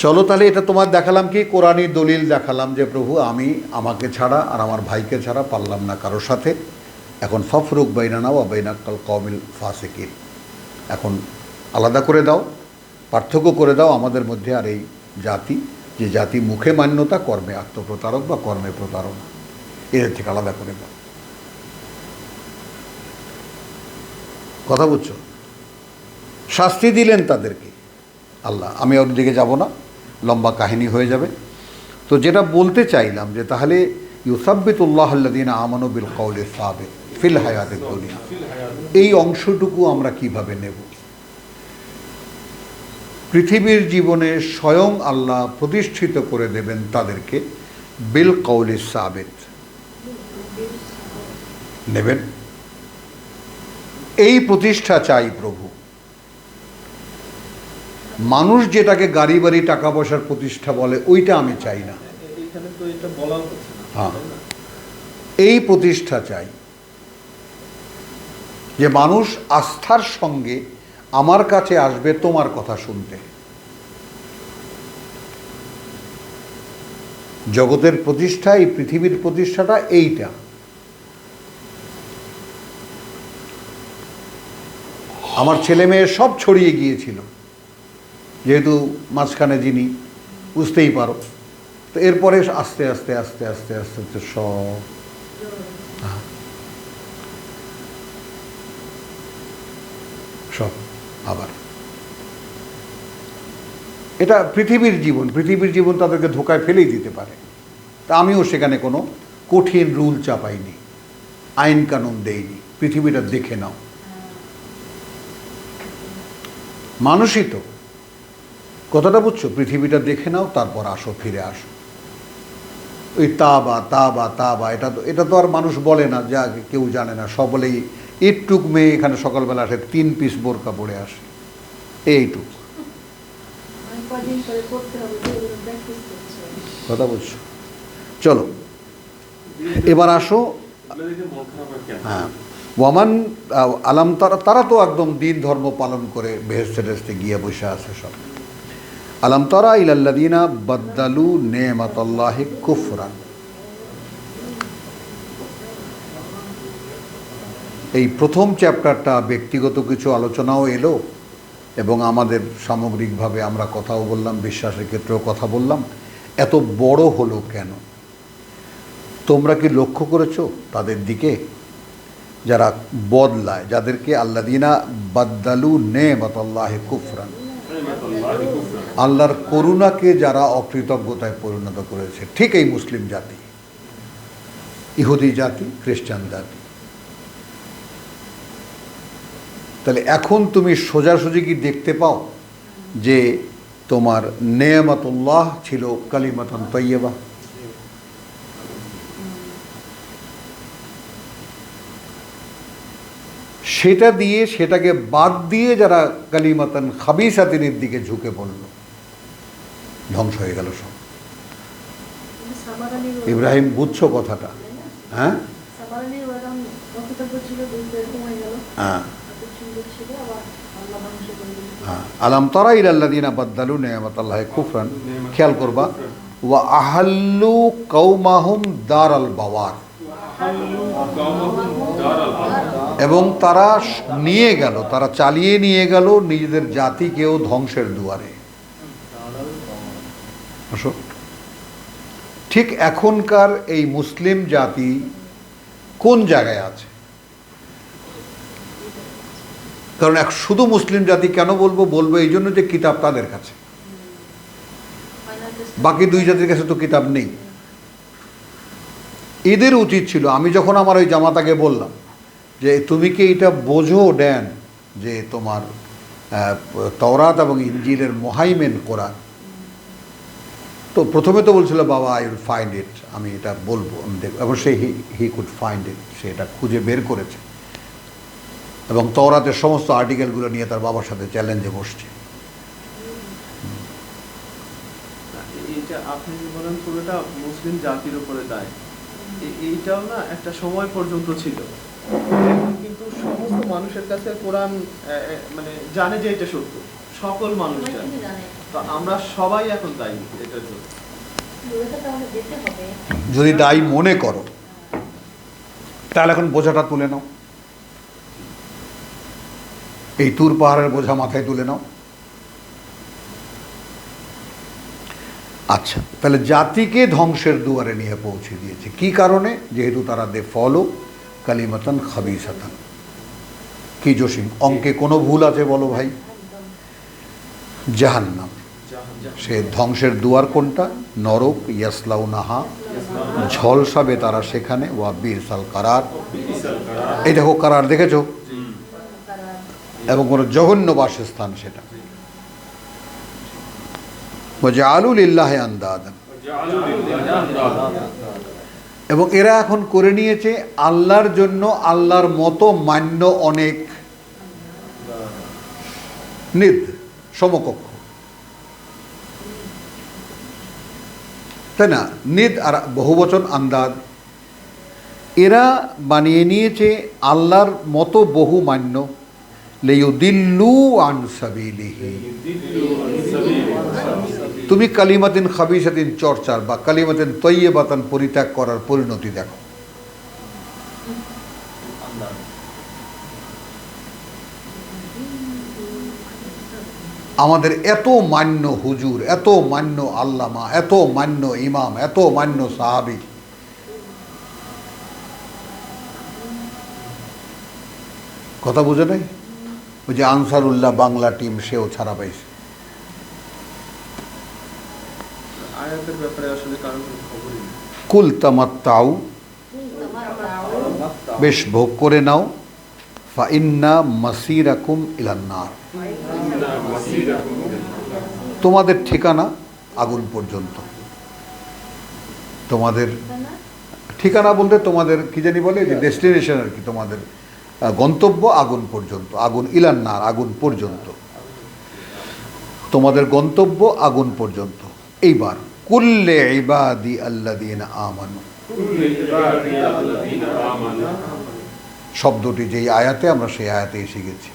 চলো তাহলে এটা তোমার দেখালাম কি, কোরআনী দলিল দেখালাম যে প্রভু আমি আমাকে ছাড়া আর আমার ভাইকে ছাড়া পারলাম না কারোর সাথে। এখন ফফরুক বাইনানা বা বাইনাকাল কওমিল ফাসিকিন, এখন আলাদা করে দাও, পার্থক্য করে দাও আমাদের মধ্যে আর এই জাতি, যে জাতি মুখে মান্যতা কর্মে আত্মপ্রতারক বা কর্মে প্রতারণা, এদের থেকে আলাদা করে দাও। কথা বুঝছো? শাস্তি দিলেন তাদেরকে আল্লাহ, আমি ওর দিকে যাব না, লম্বা কাহিনী হয়ে যাবে। তো যেটা বলতে চাইলাম যে তাহলে ইউসাব্বিতুল্লাহ আল্লাযীনা আমানু বিল কওলি সাবিত ফিল হায়াতিদ দুনিয়া, এই অংশটুকু আমরা কিভাবে নেব? পৃথিবীর জীবনে স্বয়ং আল্লাহ প্রতিষ্ঠিত করে দেবেন তাদেরকে বিল কওলি সাবিত, নেবেন। এই প্রতিষ্ঠা চাই প্রভু। মানুষ যেটাকে গাড়ি বাড়ি টাকা পয়সার প্রতিষ্ঠা বলে ওইটা আমি চাই না। এখানে তো এটা বলা হচ্ছে না, হ্যাঁ, তাই না? এই প্রতিষ্ঠা চাই যে মানুষ আস্থার সঙ্গে আমার কাছে আসবে তোমার কথা শুনতে। জগতের প্রতিষ্ঠা, এই পৃথিবীর প্রতিষ্ঠাটা এইটা। আমার ছেলে মেয়ে সব ছড়িয়ে গিয়েছিল, যেহেতু মাঝখানে যিনি, বুঝতেই পারো। তো এরপরে আস্তে আস্তে আস্তে আস্তে আস্তে আস্তে সব সব আবার এটা পৃথিবীর জীবন। পৃথিবীর জীবন তাদেরকে ধোকায় ফেলেই দিতে পারে। তা আমিও সেখানে কোনো কঠিন রুল চাপাইনি, আইন কানুন দেইনি। পৃথিবীটা দেখে নাও, মানুষই তো, কথাটা বুঝছো? পৃথিবীটা দেখে নাও, তারপর আসো, ফিরে আসো। ওই তা বা এটা তো আর মানুষ বলে না, যা কেউ জানে না। সব বলেই একটুক মেয়ে এখানে সকালবেলা আসে 3 পিস বোরকা পরে আসে, এইটুক। কদিন পরে করতে হবে, এগুলো প্র্যাকটিস করছে। কথা বুঝছো? চলো এবার আসো। আপনাদেরকে মন খারাপ আর কেন? হ্যাঁ, ওয়ামান আলাম, তারা তো একদম দিন ধর্ম পালন করে বেহেশতে টেস্টে গিয়ে বসে আছে সব। আলাম তারা ইলাল্লাযীনা বাদদালু নেমাতাল্লাহি কুফরান, এই প্রথম চ্যাপ্টারটা ব্যক্তিগত কিছু আলোচনাও এলো এবং আমাদের সামগ্রিকভাবে আমরা কথাও বললাম, বিশ্বাসের ক্ষেত্রেও কথা বললাম। এত বড় হলো কেন? তোমরা কি লক্ষ্য করেছো তাদের দিকে যারা বদলায়, যাদেরকে আল্লাযীনা বাদদালু নেমাতাল্লাহি কুফরান, আল্লাহর করুণাকে যারা অকৃতজ্ঞতায় পরিণত করেছে, ঠিক এই মুসলিম জাতি, ইহুদি জাতি, খ্রিস্টান জাতি। তাহলে এখন তুমি সোজাসুজি কি দেখতে পাও যে তোমার নেয়ামাতুল্লাহ ছিল কালিমাতান তাইয়্যিবা, সেটা দিয়ে, সেটাকে বাদ দিয়ে যারা কালিমাতান খাবিসাতিনের দিকে ঝুঁকে পড়ল, ধ্বংস হয়ে গেল সব। ইব্রাহিম, বুঝছো কথাটা? হ্যাঁ হ্যাঁ হ্যাঁ। আলাম তারা ইলাল্লাযীনা বাদদালু নি'মাতাল্লাহি কুফরান, খেয়াল করবা, ওয়া আহাল্লু কওমাহুম দারাল বাওয়ার, এবং তারা নিয়ে গেল, তারা চালিয়ে নিয়ে গেল নিজেদের জাতিকেও ধ্বংসের দুয়ারে। আসো, ঠিক এখনকার এই মুসলিম জাতি কোন জায়গায় আছে? কারণ শুধু মুসলিম জাতি কেন বলবো এই জন্য যে কিতাব তাদের কাছে, বাকি দুই জাতির কাছে তো কিতাব নেই। এদের উচিত ছিল, আমি যখন আমার ওই জামাতাকে বললাম যে তুমি কি এটা বোঝো ড্যান, যে তোমার তাওরাত এবং ইনজিলের মুহাইমিন কোরআন, তো প্রথমে তো বলছিল বাবা আই উইল ফাইন্ড ইট, আমি এটা বলবো, আমি দেখব। এবং সে হি কুড ফাইন্ড ইট, সে এটা খুঁজে বের করেছে এবং তাওরাতের সমস্ত আর্টিকেলগুলো নিয়ে তার বাবার সাথে চ্যালেঞ্জে বসছে। এইটা আপনি যে বলেন পুরোটা মুসলিম জাতির উপরে দায়, এইটাও না একটা সময় পর্যন্ত ছিল। এখন কিন্তু সমস্ত মানুষের কাছে কোরআন মানে জানে যে এটা সত্য, সকল মানুষ সবাই জানে। কিন্তু জানে। তো আমরা সবাই এখন দায়ী এটার জন্য। দূরত্ব তাহলে যেতে হবে। যদি দায়ী মনে করো তাহলে এখন বোঝাটা তুলে নাও, এই তুর পাহাড়ের বোঝা মাথায় তুলে নাও। আচ্ছা, তাহলে জাতিকে ধ্বংসের দুয়ারে নিয়ে পৌঁছে দিয়েছে কি কারণে? যেহেতু তারা দে ফলো কালিমাতান খাবিসাতান। কি জসিম, অঙ্কে কোনো ভুল আছে বলো ভাই? একদম। জাহান্নাম, সে ধ্বংসের দুয়ার কোনটা? নরক। ইয়াসলাউনাহা, ঝলসাবে তারা সেখানে। ওয়া বিসাল কারার, এই দেখো কারার দেখেছো, তারা এবং কোনো জঘন্য বাসস্থান সেটা। ওয়াজআলু লিল্লাহি আনদাদান, এবং এরা এখন করে নিয়েছে আল্লাহর জন্য আল্লাহর মতো মান্য অনেক নিদ, সমকক্ষ, তাই না? নিদ আর বহুবচন আন্দাদ। এরা বানিয়ে নিয়েছে আল্লাহর মতো বহু মান্য। লিয়ুদিল্লু আন সাবিলিহি, তুমি কালিমাতিন খাবিসাতিন চর্চার বা কালিমাতিন তৈয়বাতান পরিত্যাগ করার পরিণতি দেখো। আমাদের এত মান্য হুজুর, এত মান্য আল্লামা, এত মান্য ইমাম, এত মান্য সাহাবী, কথা বুঝে নাই? ওই যে আনসারুল্লাহ বাংলা টিম, সেও ছাড়া পাইছে। আয়াতের ব্যাপারে আসলে কারো কোনো খবরই নেই। কুল তামাত্তাউ, বেশ ভোগ করে নাও। ফা ইন্না মাসিরাকুম ইলান্নার, তোমাদের ঠিকানা আগুন পর্যন্ত। তোমাদের ঠিকানা বলতে তোমাদের কি জানি বলে, যে ডেস্টিনেশন আর কি, তোমাদের গন্তব্য আগুন পর্যন্ত। আগুন ইলান্নার, আগুন পর্যন্ত, তোমাদের গন্তব্য আগুন পর্যন্ত। এইবার কুল্লে ইবাদি আল্লাযীনা আমানু, শব্দটি যেই আয়াতে, আমরা সেই আয়াতে এসে গেছি।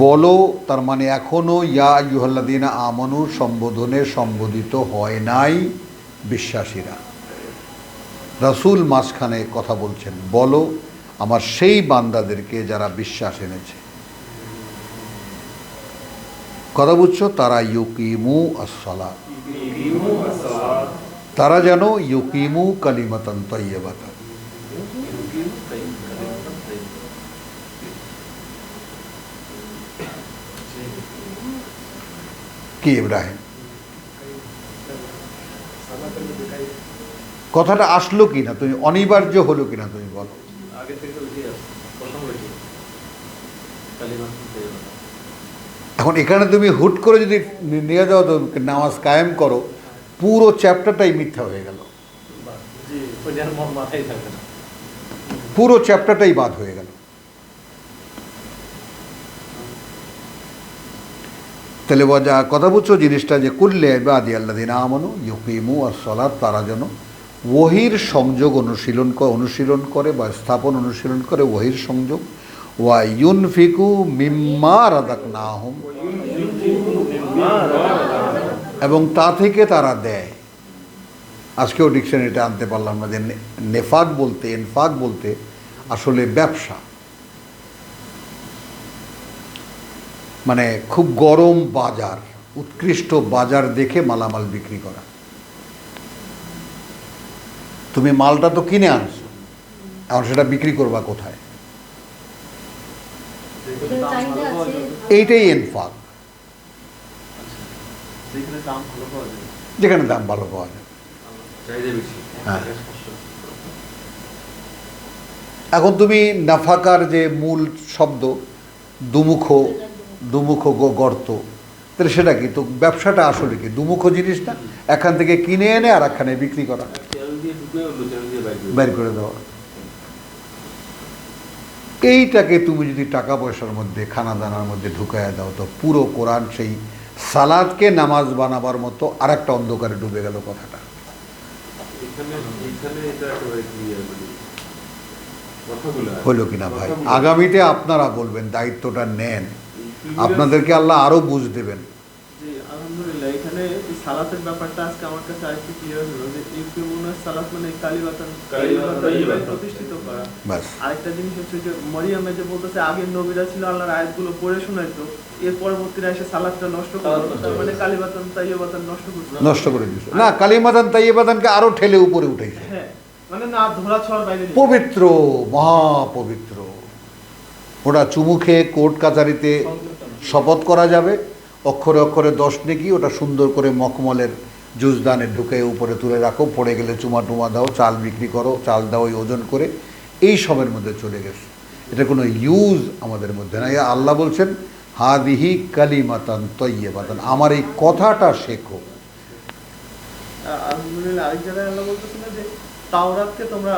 বলো, তার মানে এখনো ইয়া আইয়ুহাল্লাযীনা আমানু সম্বোধনে সম্বোধিত হয় নাই বিশ্বাসীরা। রাসূল মাঝখানে কথা বলছেন, বলো আমার সেই বান্দাদেরকে যারা বিশ্বাস এনেছে। কথা বুঝছো? তারা ইউকিমু আস-সালাত, তারা যেন ইউকিমু কালিমাতান তাইয়্যিবাতান। কি ইব্রাহিম, কথাটা আসলো কিনা, তুমি অনিবার্য হলো কিনা তুমি বলো? আগে থেকে উঠে আসছে, প্রথম উঠে কালিমা এখন এখানে তুমি হুট করে যদি নিয়ে যাও তো নামাজ কায়েম করো, পুরো চ্যাপ্টারটাই মিথ্যা হয়ে গেল, জি, ওইটার মন মাথায় থাকে না। পুরো চ্যাপ্টারটাই বাদ হয়ে গেল। তাহলে যা কথা বুঝছো জিনিসটা, যে কুল্লে ইবাদি আল্লাযীনা আমানু ইউকিমু আস-সালাত, তারা যেন ওহীর সংযোগ অনুশীলন করে বা স্থাপন অনুশীলন করে, ওহীর সংযোগ। ওয়া ইউনফিকু মিম্মা রাযাকনাহুম, এবং তা থেকে তারা দেয়। আজকেও ডিকশনারিটা আনতে পারলাম না যে নেফাক বলতে, ইনফাক বলতে আসলে ব্যবসা, মানে খুব গরম বাজার, উৎকৃষ্ট বাজার দেখে মালামাল বিক্রি করা। তুমি মালটা তো কিনে আনছো, এখন সেটা বিক্রি করবা কোথায়? যেখানে দাম ভালো পাওয়া যাবে, এইটাই ইনফাক, যেখানে দাম ভালো পাওয়া যাবে, যেখানে দাম ভালো পাওয়া যায়। চাহিদা বেশি। হ্যাঁ। এখন তুমি নাফাকার যে মূল শব্দ দুমুখ গর্ত, তাহলে সেটা কি? তো ব্যবসাটা আসলে কি? দুমুখ জিনিসটা এখান থেকে কিনে এনে আর একখানে বিক্রি করা, চ্যানেল দিয়ে ঢুকলে অন্য চ্যানেল দিয়ে বের করে দেওয়া। এইটাকে তুমি যদি টাকা পয়সার মধ্যে, খানা দানার মধ্যে ঢুকাইয়া দাও, তো পুরো কোরআন সেই সালাদকে নামাজ বানাবার মতো আর একটা অন্ধকারে ডুবে গেল কথাটা। এখানে এটা একেবারে ক্লিয়ার, মানে কথাগুলো হলো কিনা ভাই? কথাগুলো। আগামীতে আপনারা বলবেন, দায়িত্বটা নেন, আপনাদেরকে আল্লাহ আরো বুঝ দেবেন। জি, আলহামদুলিল্লাহ। এখানে এই সালাতের ব্যাপারটা আজকে আমার কাছে আরেকটু ক্লিয়ার হলো যে ইউকিমুনাস সালাত মানে কালিমাতান তাইয়্যিবাতান প্রতিষ্ঠিত করা। ব্যাস। আরেকটা জিনিস হচ্ছে যে মরিয়মে যে বলতেছে আগের নবীরা ছিল আল্লাহর আয়াতগুলো পড়ে শোনাইতো, এর পরবর্তীরা এসে সালাতটা নষ্ট করতো, তার মানে কালিমাতান তাইয়্যিবাতান নষ্ট করতো। নষ্ট করে দিয়েছে না, কালিমাদান তাইয়্যিবাদানকে আরো ঠেলে উপরে উঠেছে। হ্যাঁ, মানে না ধরা ছোঁয়ার বাইরে নিয়ে। পবিত্র, মহাপবিত্র। ওটা চুমু খেয়ে কোর্ট কাচারিতে শপথ করা যাবে, অক্ষরে অক্ষরে 10 নেকি, ওটা সুন্দর করে মখমলের জুজদানে ঢুকে উপরে তুলে রাখো, পড়ে গেলে চুমা টুমা দাও, চাল বিক্রি করো, চাল দাও ওই ওজন করে, এই সবের মধ্যে চলে গেছে। এটা কোনো ইউজ আমাদের মধ্যে না। আল্লাহ বলছেন হাদিহি কালিমাতান তাইয়্যিবাতান, আমার এই কথাটা শেখো। আলহামদুলিল্লাহ। আরেক জায়গায় আল্লাহ বলতেছেন যে তাওরাতকে তোমরা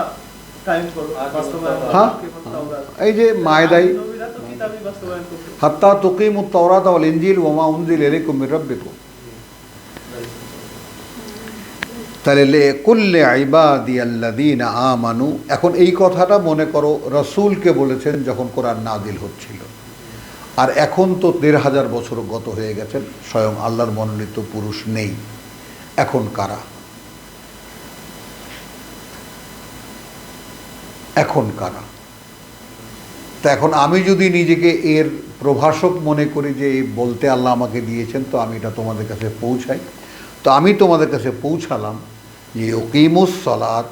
কায়েম করো, বাস্তবায়ন করো। হ্যাঁ। তাওরাত। এই যে মায়দাই নবীরা তো কিতাবই বাস্তবায়ন করতো। হাত্তা তুকিমুত তাওরাত ওয়াল ইনজিল ওয়া মা উনজিলা ইলাইকুম মির রাব্বিকুম। তাহলে লে কুল্লে ইবাদিয়াল্লাযীনা আমানু, এখন এই কথাটা মনে করো রাসূলকে বলেছেন যখন কোরআন নাজিল হচ্ছিল, আর এখন তো ১৫০০ বছর গত হয়ে গেছেন, স্বয়ং আল্লাহর মনোনীত পুরুষ নেই। এখন কারা? এখন কারা? তা এখন আমি যদি নিজেকে এর প্রভাষক মনে করি যে এই বলতে আল্লাহ আমাকে দিয়েছেন, তো আমি এটা তোমাদের কাছে পৌঁছাই। তো আমি তোমাদের কাছে পৌঁছালাম যে ওকিমুস সালাত,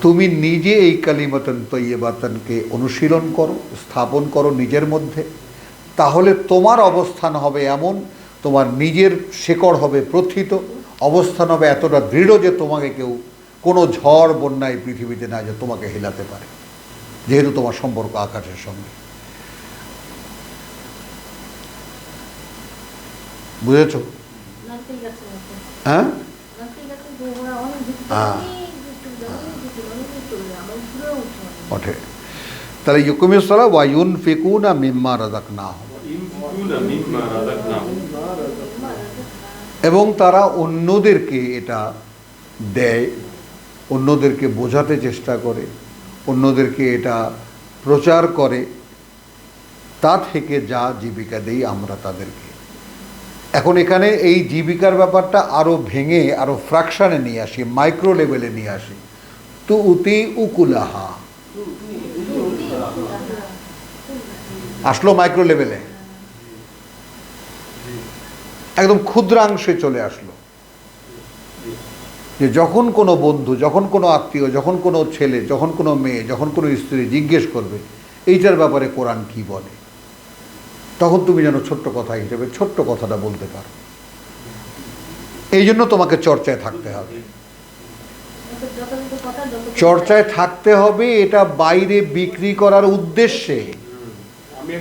তুমি নিজে এই কালিমাতান তাইয়্যিবাতানকে অনুশীলন করো, স্থাপন করো নিজের মধ্যে, তাহলে তোমার অবস্থান হবে এমন, তোমার নিজের শেকড় হবে প্রথিত, অবস্থান হবে এতটা দৃঢ় যে তোমাকে কেউ কোনো ঝড় বন্যায় পৃথিবীতে না যে তোমাকে হেলাতে পারে, যেহেতু তোমার সম্পর্ক আকাশের সঙ্গে। বুঝেছ? নাচতেই গেছে নাকি? হ্যাঁ নাচতেই গেছে যে ওরা অনেক ভিতরে হ্যাঁ। অনেক ভিতরে আমার ঘুরে উঠে ওঠে। তাহলে ইউকুমিস সালাহ ওয়া ইউনফিকুনা মিম্মা রাযাকনাহুম, ইউনফিকুনা মিম্মা রাযাকনাহুম। এবং তারা অন্যদেরকে এটা দেয়, অন্যদেরকে বোঝাতে চেষ্টা করে, অন্যদেরকে এটা প্রচার করে, তা থেকে যা জীবিকা দেই আমরা তাদেরকে। এখন এখানে এই জীবিকার ব্যাপারটা আরও ভেঙে আরও ফ্র্যাকশানে নিয়ে আসি, মাইক্রো লেভেলে নিয়ে আসি। তু উতি উকুলাহা আসলো মাইক্রো লেভেলে, একদম ক্ষুদ্রাংশে চলে আসলো। যে যখন কোনো বন্ধু, যখন কোনো আত্মীয়, যখন কোনো ছেলে, যখন কোনো মেয়ে, যখন কোনো স্ত্রী জিজ্ঞেস করবে এইটার ব্যাপারে কোরআন কি বলে, তখন তুমি যেন ছোট্ট কথা হিসেবে ছোট্ট কথাটা বলতে পারো। এই জন্য তোমাকে চর্চায় থাকতে হবে। যথাযথ কথা চর্চায় থাকতে হবে, এটা বাইরে বিক্রি করার উদ্দেশ্যে। আমি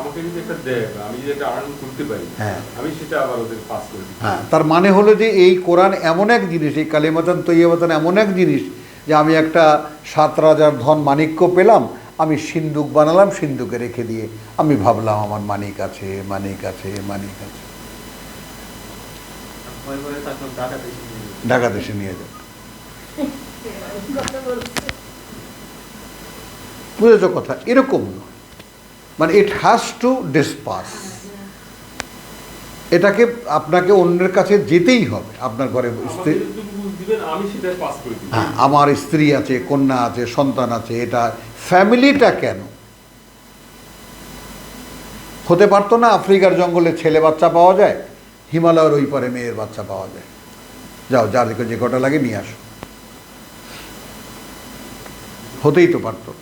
আমাকে যদি একটা দেয় বা আমি যদি একটা আর্ন করতে পারি, হ্যাঁ। আমি সেটা আবার ওদের পাস করে দিই। হ্যাঁ, তার মানে হলো যে এই কোরআন এমন এক জিনিস, এই কালিমাতান তাইয়্যিবাতান এমন এক জিনিস যে আমি একটা ৭ রাজার ধন মাণিক্য পেলাম, আমি সিন্দুক বানালাম, সিন্দুকে রেখে দিয়ে আমি ভাবলাম আমার মানিক আছে, মানিক আছে, মানিক আছে, ভয় ভয়ে থাকলাম ঢাকাতে এসে নিয়ে যাবো। ঢাকা দেশে নিয়ে যাবে। কথা বলছে বুঝেছ কথা? এরকম নয়, মানে ইট হ্যাজ টু ডিসপাস। এটাকে আপনাকে অন্যের কাছে যেতেই হবে। আপনার ঘরে স্ত্রী, আমাকে যতটুকু দিবেন আমি সেটা পাস করে দিই। হ্যাঁ, আমার স্ত্রী আছে, কন্যা আছে, সন্তান আছে, এটা ফ্যামিলিটা কেন হতে পারতো না? আফ্রিকার জঙ্গলে ছেলে বাচ্চা পাওয়া যায়, হিমালয়ের ওই পারে মেয়ের বাচ্চা পাওয়া যায়। যাও, যাদেরকে যে কটা লাগে নিয়ে আসো, হতেই তো পারতো।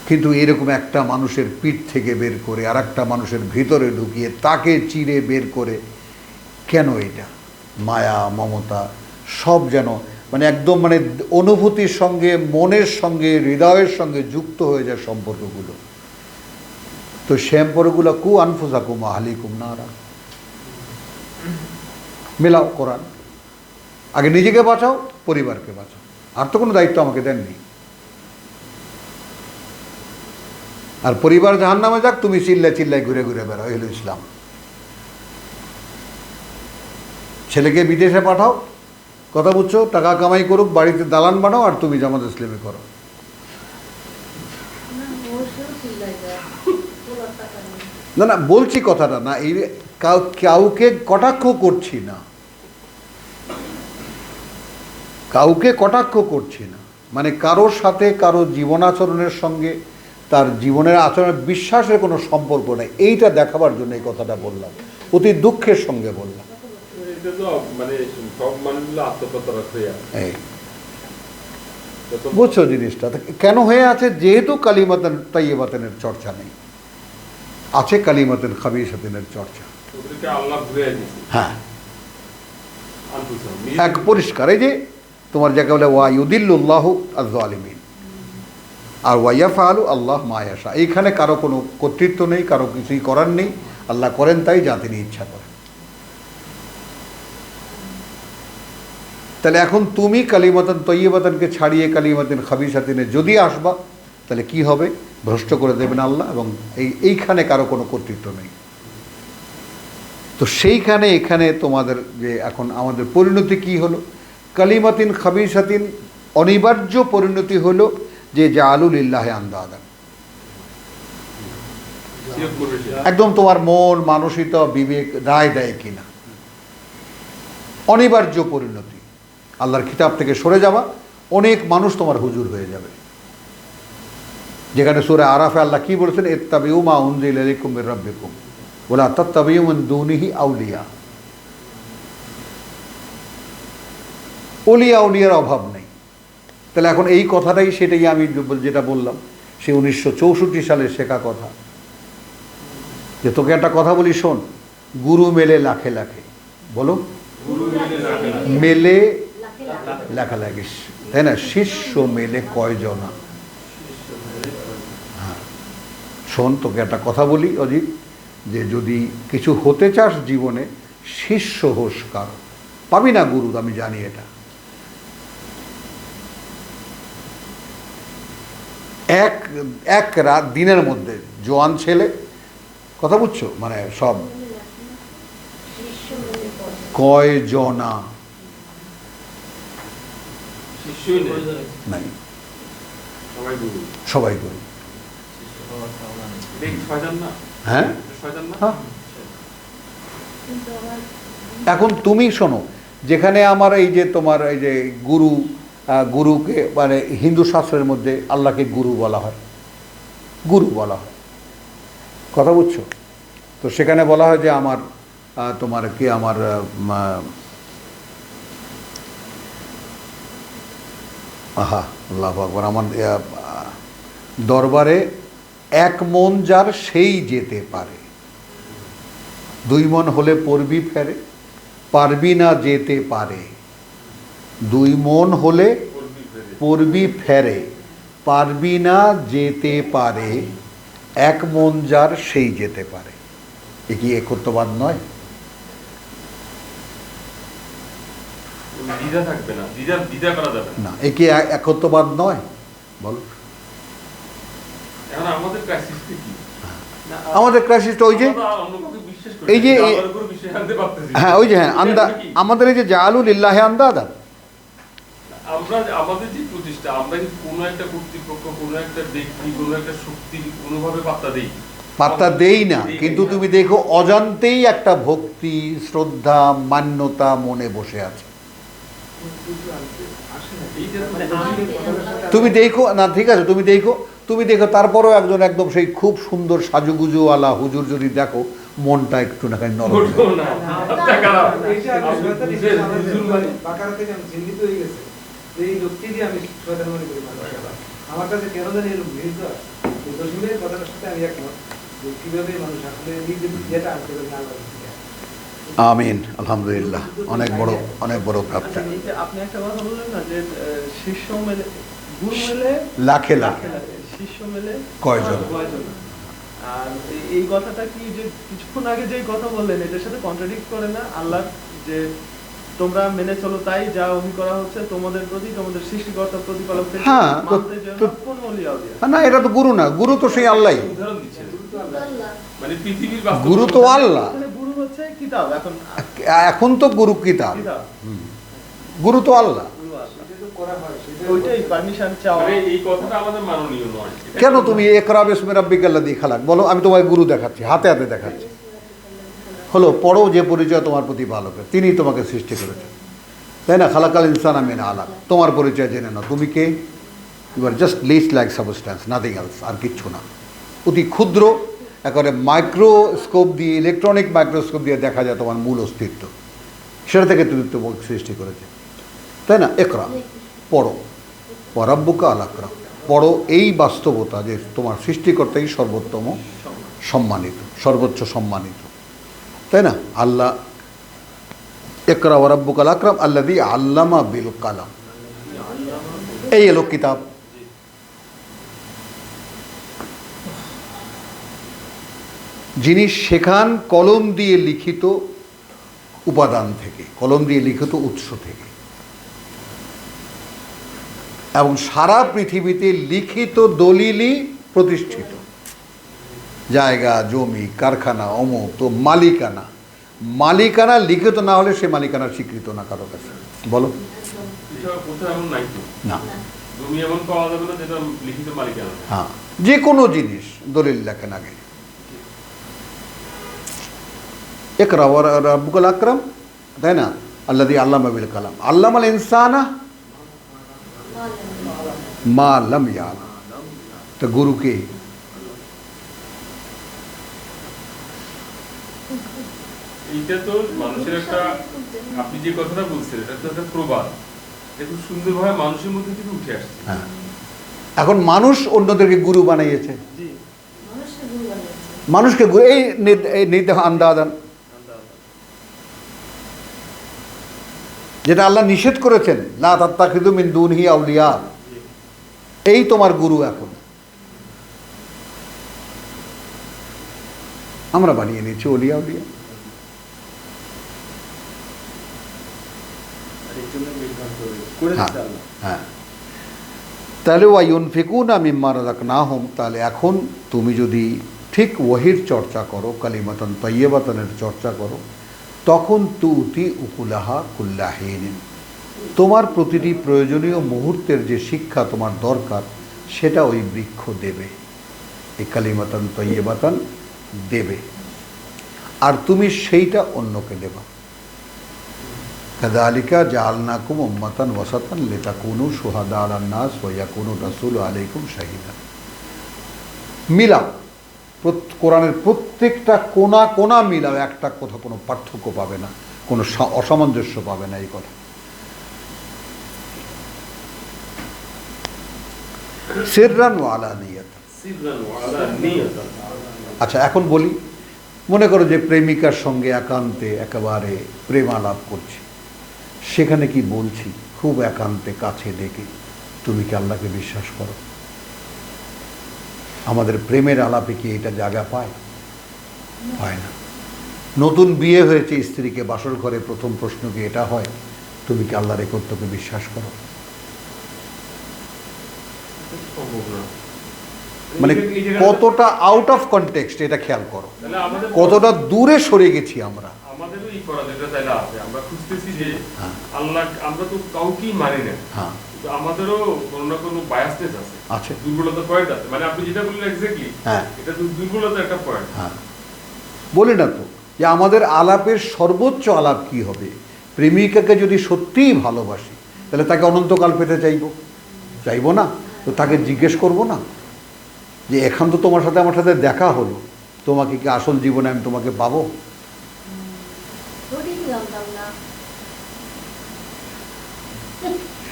কিন্তু এরকম একটা মানুষের পিঠ থেকে বের করে আর একটা মানুষের ভিতরে ঢুকিয়ে তাকে চিরে বের করে কেন? এটা মায়া, মমতা সব যেন মানে একদম মানে অনুভূতির সঙ্গে, মনের সঙ্গে, হৃদয়ের সঙ্গে যুক্ত হয়ে যায় সম্পর্কগুলো। তো সম্পর্কগুলো কু আনফুসাকুম আহলিকুম নারা, মেলাও কোরআন। আগে নিজেকে বাঁচাও, পরিবারকে বাঁচাও, আর তো কোনো দায়িত্ব আমাকে দেননি। আর পরিবার জাহান্নামে যাক, তুমি চিল্লায় চিল্লায় ঘুরে ঘুরে বেরো, এলো ইসলাম। ছেলেকে বিদেশে পাঠাও, কথা বুঝছো? টাকা কামাই করুক, বাড়িতে দালান বানাও, আর তুমি জামাত ইসলামী করো। না অবশ্যই ঠিক লাগে তোলার টাকা নেই। না না, বলছি কথাটা না, এই কাউকে কটাক্ষ করছি না, কাউকে কটাক্ষ করছি না, মানে কারোর সাথে কারো জীবনাচরণের সঙ্গে তার জীবনের আচরণের বিশ্বাসের কোনো সম্পর্ক নেই, এইটা দেখাবার জন্য এই কথাটা বললাম, অতি দুঃখের সঙ্গে বললাম। এটা তো মানে সব মানুষগুলো আত্মপ্রতারক হয়ে আছে। এই যত বুঝছো জিনিসটা? তা কেন হয়ে আছে? যেহেতু কালিমাতান তাইয়্যিবাতানের চর্চা নেই, আছে কালিমাতান খাবিসাতিনের চর্চা। ওদেরকে আল্লাহ ঘুরিয়ে দিয়েছে। হ্যাঁ, আনফুসাহুম। এক পরিষ্কার, এই যে তোমার যাকে বলে ওয়া ইউদিল্লুল্লাহু আয-যালিমিন, আর ওয়া ইয়াফআলু আল্লাহ মা ইয়াশা। এইখানে কারো কোনো কর্তৃত্ব নেই, কারো কিছুই করার নেই, আল্লাহ করেন তাই যা তিনি ইচ্ছা করেন। তাহলে এখন তুমি কালিমাতান তাইয়্যিবাতানকে ছাড়িয়ে কালিমাতান খাবিসাতিনে যদি আসবা, তাহলে কি হবে? ভ্রষ্ট করে দেবেন আল্লাহ, এবং এইখানে কারো কোনো কর্তৃত্ব নেই। তো সেইখানে এখানে তোমাদের যে এখন আমাদের পরিণতি কি হলো? কালিমাতিন খাবিসাতিন অনিবার্য পরিণতি হলো যে জাআলুলিল্লাহি আন্দাদান। শিরক করবে সে। একদম তোমার মন মানসিকতা বিবেক রায় দেয় কিনা, অনিবার্য পরিণতি। আল্লাহর কিতাব থেকে সরে যাওয়া, অনেক মানুষ তোমার হুজুর হয়ে যাবে। যেখানে সূরা আরাফে আল্লাহ কি বলেছেন? ইত্তাবিউ মা উনজিলা ইলাইকুম মির রাব্বিকুম ওয়ালা তাত্তাবিউ মিন দুনিহি আউলিয়া। অলিয়া উলিয়ার অভাব নেই। তাহলে এখন এই কথাটাই, সেটাই আমি যেটা বললাম, সে 1964 সালে শেখা কথা, যে তোকে একটা কথা বলি শোন, গুরু মেলে লাখে লাখে, বলো গুরু মেনে রাখে না। মেলে লাখে লাখে লেখালেখি, তাই না? শিষ্য মেলে কয়জনা। হ্যাঁ, শোন তোকে একটা কথা বলি অজিত, যে যদি কিছু হতে চাস জীবনে, শিষ্য হোস কারো, পাবি না গুরু, আমি জানি এটা। এক রাত দিনের মধ্যে জোয়ান ছেলে, কথা বুঝছো, মানে সব শিষ্য মেনে পড়ে। কয়জনা শিষ্যই নেই, নাই, সবাই গুরু। সবাই গুরু। দেখ শয়তান না, হ্যাঁ শয়তান না। হ্যাঁ। কিন্তু আমার এখন তুমি শোনো, যেখানে আমার এই যে তোমার এই যে গুরুকে মানে হিন্দু শাস্ত্রের মধ্যে আল্লাহকে গুরু বলা হয়, গুরু বলা হয়, কথা বুঝছো? তো সেখানে বলা হয় যে আমার তোমার কি আমার আহা আল্লাহু আকবার, আমার দরবারে এক মন যার সেই যেতে পারে, 2 মন হলে পড়বি ফেরে, পারবি না যেতে পারে। 2 মন হলে করবি ফেরে। পড়বি ফেরে, পারবি না যেতে পারে, 1 মন যার সেই যেতে পারে। এ কি একত্ববাদ নয়? দ্বিধা থাকবে না, দ্বিধা করা যাবে না। না, এ কি একত্ববাদ নয়? বলো। এখন আমাদের ক্রাইসিসটা কি? আমাদের ক্রাইসিসটা ওই যে আমরা অন্য কাউকে বিশ্বাস করি এই যে না, আল্লাহর উপর বিশ্বাস আনতে পারতেছি না। হ্যাঁ, ওই যে হ্যাঁ, এটা কি? আমাদের এই যে জাআলুলিল্লাহি আন্দাদান, আমরা আমাদের যে প্রতিষ্ঠা, আমরা যদি কোনো একটা কর্তৃপক্ষ, কোনো একটা ব্যক্তি, কোনো একটা শক্তি কোনোভাবে পাত্তা দেই না, কিন্তু তুমি দেখো অজান্তেই একটা ভক্তি, শ্রদ্ধা, মান্যতা মনে বসে আছে। তুমি দেখো না, ঠিক আছে, তুমি দেখো তারপরেও একদম সেই খুব সুন্দর সাজুগুজুওয়ালা হুজুর যদি দেখো, মনটা একটু না খানি নরম হয়ে যায়। এই লোকটি দিয়ে আমি শয়তান মনে করি আমার কাছে কেন জানি এরকম ভিড় তো আছে। দশমিনের কথাটার সাথে আমি একমত যে কিভাবে মানুষ আসলে নিজের যেটা আনতে পারে আল্লাহ থেকে। আমিন, আলহামদুলিল্লাহ, অনেক বড় প্রাপ্তি। আচ্ছা, এই যে আপনি একটা কথা বললেন না যে শিষ্য মেলে, গুরু মেলে লাখে লাখে, শিষ্য মেলে কয়জন? কয়জন। আর এই কথাটা কি যে কিছুক্ষণ আগে যে কথা বললেন এটার সাথে কন্ট্রাডিক্ট করে না? আল্লাহ যে তোমরা মেনে চলো তাই যা ওহী করা হচ্ছে তোমাদের প্রতি, তোমাদের সৃষ্টিকর্তার প্রতিপালক থেকে হ্যাঁ, মানতে জন্য কোন ওলি আউলিয়া। না, এটা তো গুরু না, গুরু তো সেই আল্লাহই, উদাহরণ দিচ্ছে, আল্লাহ মানে পৃথিবীর বাস্তব গুরু তো আল্লাহ। এখানে গুরু হচ্ছে কিতাব। এখন এখন তো গুরু কিতাব, কিতাব গুরু তো আল্লাহ। গুরু আল্লাহ। সেটা তো করা হয়, সেটা ওইটাই পারমিশন চাওয়া। মানে এই কথাটা আমাদের মাননীয় নয়। কেন তুমি একরা বিসমি রাব্বিকাল্লাযী খালাক বলো? আমি তোমায় গুরু দেখাচ্ছি, হাতে হাতে দেখাচ্ছি। হলো পড়ো যে পরিচয় তোমার প্রতি ভালো করে, তিনি তোমাকে সৃষ্টি করেছেন, তাই না? খালাকাল ইনসানা মিন আলাক। তোমার পরিচয় জেনে নাও, তুমি কে? You are just least like substance, nothing else, আর কিচ্ছু না। অতি ক্ষুদ্র একেবারে মাইক্রোস্কোপ দিয়ে, ইলেকট্রনিক মাইক্রোস্কোপ দিয়ে দেখা যায় তোমার মূল অস্তিত্ব, সেটা থেকে তুমি তোমাকে সৃষ্টি করেছে, তাই না? একরা, পড়ো, ওয়ারাব্বুকা আল আকরাম, পড়ো এই বাস্তবতা যে তোমার সৃষ্টিকর্তাই সর্বোত্তম সম্মানিত, সর্বোচ্চ সম্মানিত, তাই না? আল্লাহ একরা ওয়ারাব্বুকা আল আকরাম আল্লাযী আল্লামা বিল কালাম, এই এলো কিতাব। যিনি শেখান কলম দিয়ে লিখিত উপাদান থেকে, কলম দিয়ে লিখিত উৎস থেকে, এবং সারা পৃথিবীতে লিখিত দলিলই প্রতিষ্ঠিত। জায়গা, জমি, কারখানা, অমুক তো মালিকানা, মালিকানা লিখিত না হলে সে মালিকানা স্বীকৃত না কারো কাছে। বলো বিষয় কোথাও এমন নাই তো। না, জমি এমন পাওয়া যাবে না যেটা লিখিত মালিকানা। হ্যাঁ, যে কোনো জিনিস দলিল লেখেন আগে। একরা ওয়া রাব্বুকাল আকরাম, তাই না? আল্লাযী আল্লামা বিল কালাম আল্লামাল ইনসানা মা লাম ইয়ালাম। তো গুরুকে এইটা তো মানুষের একটা, আপনি যে কথাটা বলছেন এটা তো একটা প্রবাদ, এটা খুব সুন্দরভাবে মানুষের মধ্যে থেকে উঠে আসছে। হ্যাঁ, এখন মানুষ অন্যদেরকে গুরু বানিয়েছে, জি। মানুষকে গুরু বানিয়েছে। মানুষকে গুরু, এই নির্দেহ আন্দাদান, যেটা আল্লাহ নিষেধ করেছেন, লা তাত্তাখিযু মিন দুনিহি আউলিয়া, এই তোমার গুরু। এখন আমরা বানিয়ে নিচ্ছি ওলিয়া উলিয়া। আর এই জন্য বিভ্রান্ত করে হ্যাঁ, দিচ্ছে আল্লাহ। হ্যাঁ। তাহলে ওয়ায়ুনফিকুনা মিম্মা রাযাকনাহুম, তাহলে এখন তুমি যদি ঠিক ওয়াহির চর্চা করো, কালিমাতান তাইয়্যিবাতানের চর্চা করো, তখন তুতি উকুলাহা কুল্লা হিনিন, তোমার প্রতিটি প্রয়োজনীয় মুহূর্তের যে শিক্ষা তোমার দরকার সেটা ওই বৃক্ষ দেবে, এই কালিমাতান তাইয়্যিবাতান দেবে, আর তুমি সেইটা অন্যকে দেবা। কাযালিকা জাআলনাকুম উম্মাতান ওয়াসাতান লিতাকুনু শুহাদা আলান নাস ওয়া ইয়াকুনু রাসূলু আলাইকুম শাহিদা। মিলাও, কোরআনের প্রত্যেকটা কোণা কোণা মিলাও, একটা কোথাও কোনো পার্থক্য পাবে না, কোনো অসামঞ্জস্য পাবে না এই কথা। সিররান ওয়া আলানিয়াতান। সিররান ওয়া আলানিয়াতান। আচ্ছা, এখন বলি, মনে করো যে প্রেমিকার সঙ্গে একান্তে একেবারে প্রেমালাপ করছি, সেখানে কি বলছি খুব একান্তে কাছে ডেকে, তুমি কি আল্লাহকে বিশ্বাস করো? আমাদের প্রেমের আলাপে কি এটা জায়গা পায়? পায় না। নতুন বিয়ে হয়েছে স্ত্রীকে বাসর ঘরে প্রথম প্রশ্ন কি এটা হয়, তুমি কি আল্লাহর একত্বকে বিশ্বাস করো? সম্ভব না। মানে এই জায়গাটা- কতটা আউট অফ কনটেক্সট এটা খেয়াল করো, তাহলে আমাদের কতটা দূরে সরে গেছি আমরা। আমাদেরও এই করা যেটা চাইলে আছে, আমরা খুঁজতেছি যে হ্যাঁ। আল্লাহ, আমরা তো কাউকেই মানি না, হ্যাঁ, কিন্তু আমাদেরও কোনো না কোনো বায়াসনেস আছে, আছে। দুর্বলতা পয়েন্ট আছে। মানে আপনি যেটা বললেন এক্স্যাক্টলি, হ্যাঁ, এটা তো দুর্বলতা একটা পয়েন্ট। হ্যাঁ, বলি না তো যে আমাদের আলাপের সর্বোচ্চ আলাপ কি হবে? প্রেমিকাকে যদি সত্যিই ভালোবাসি তাহলে তাকে অনন্তকাল পেতে চাইবো না? তো তাকে জিজ্ঞেস করবো না যে এখন তো তোমার সাথে আমার সাথে দেখা হলো, তোমাকে কি আসল জীবনে আমি তোমাকে পাবো? ওটাই জানতাম না।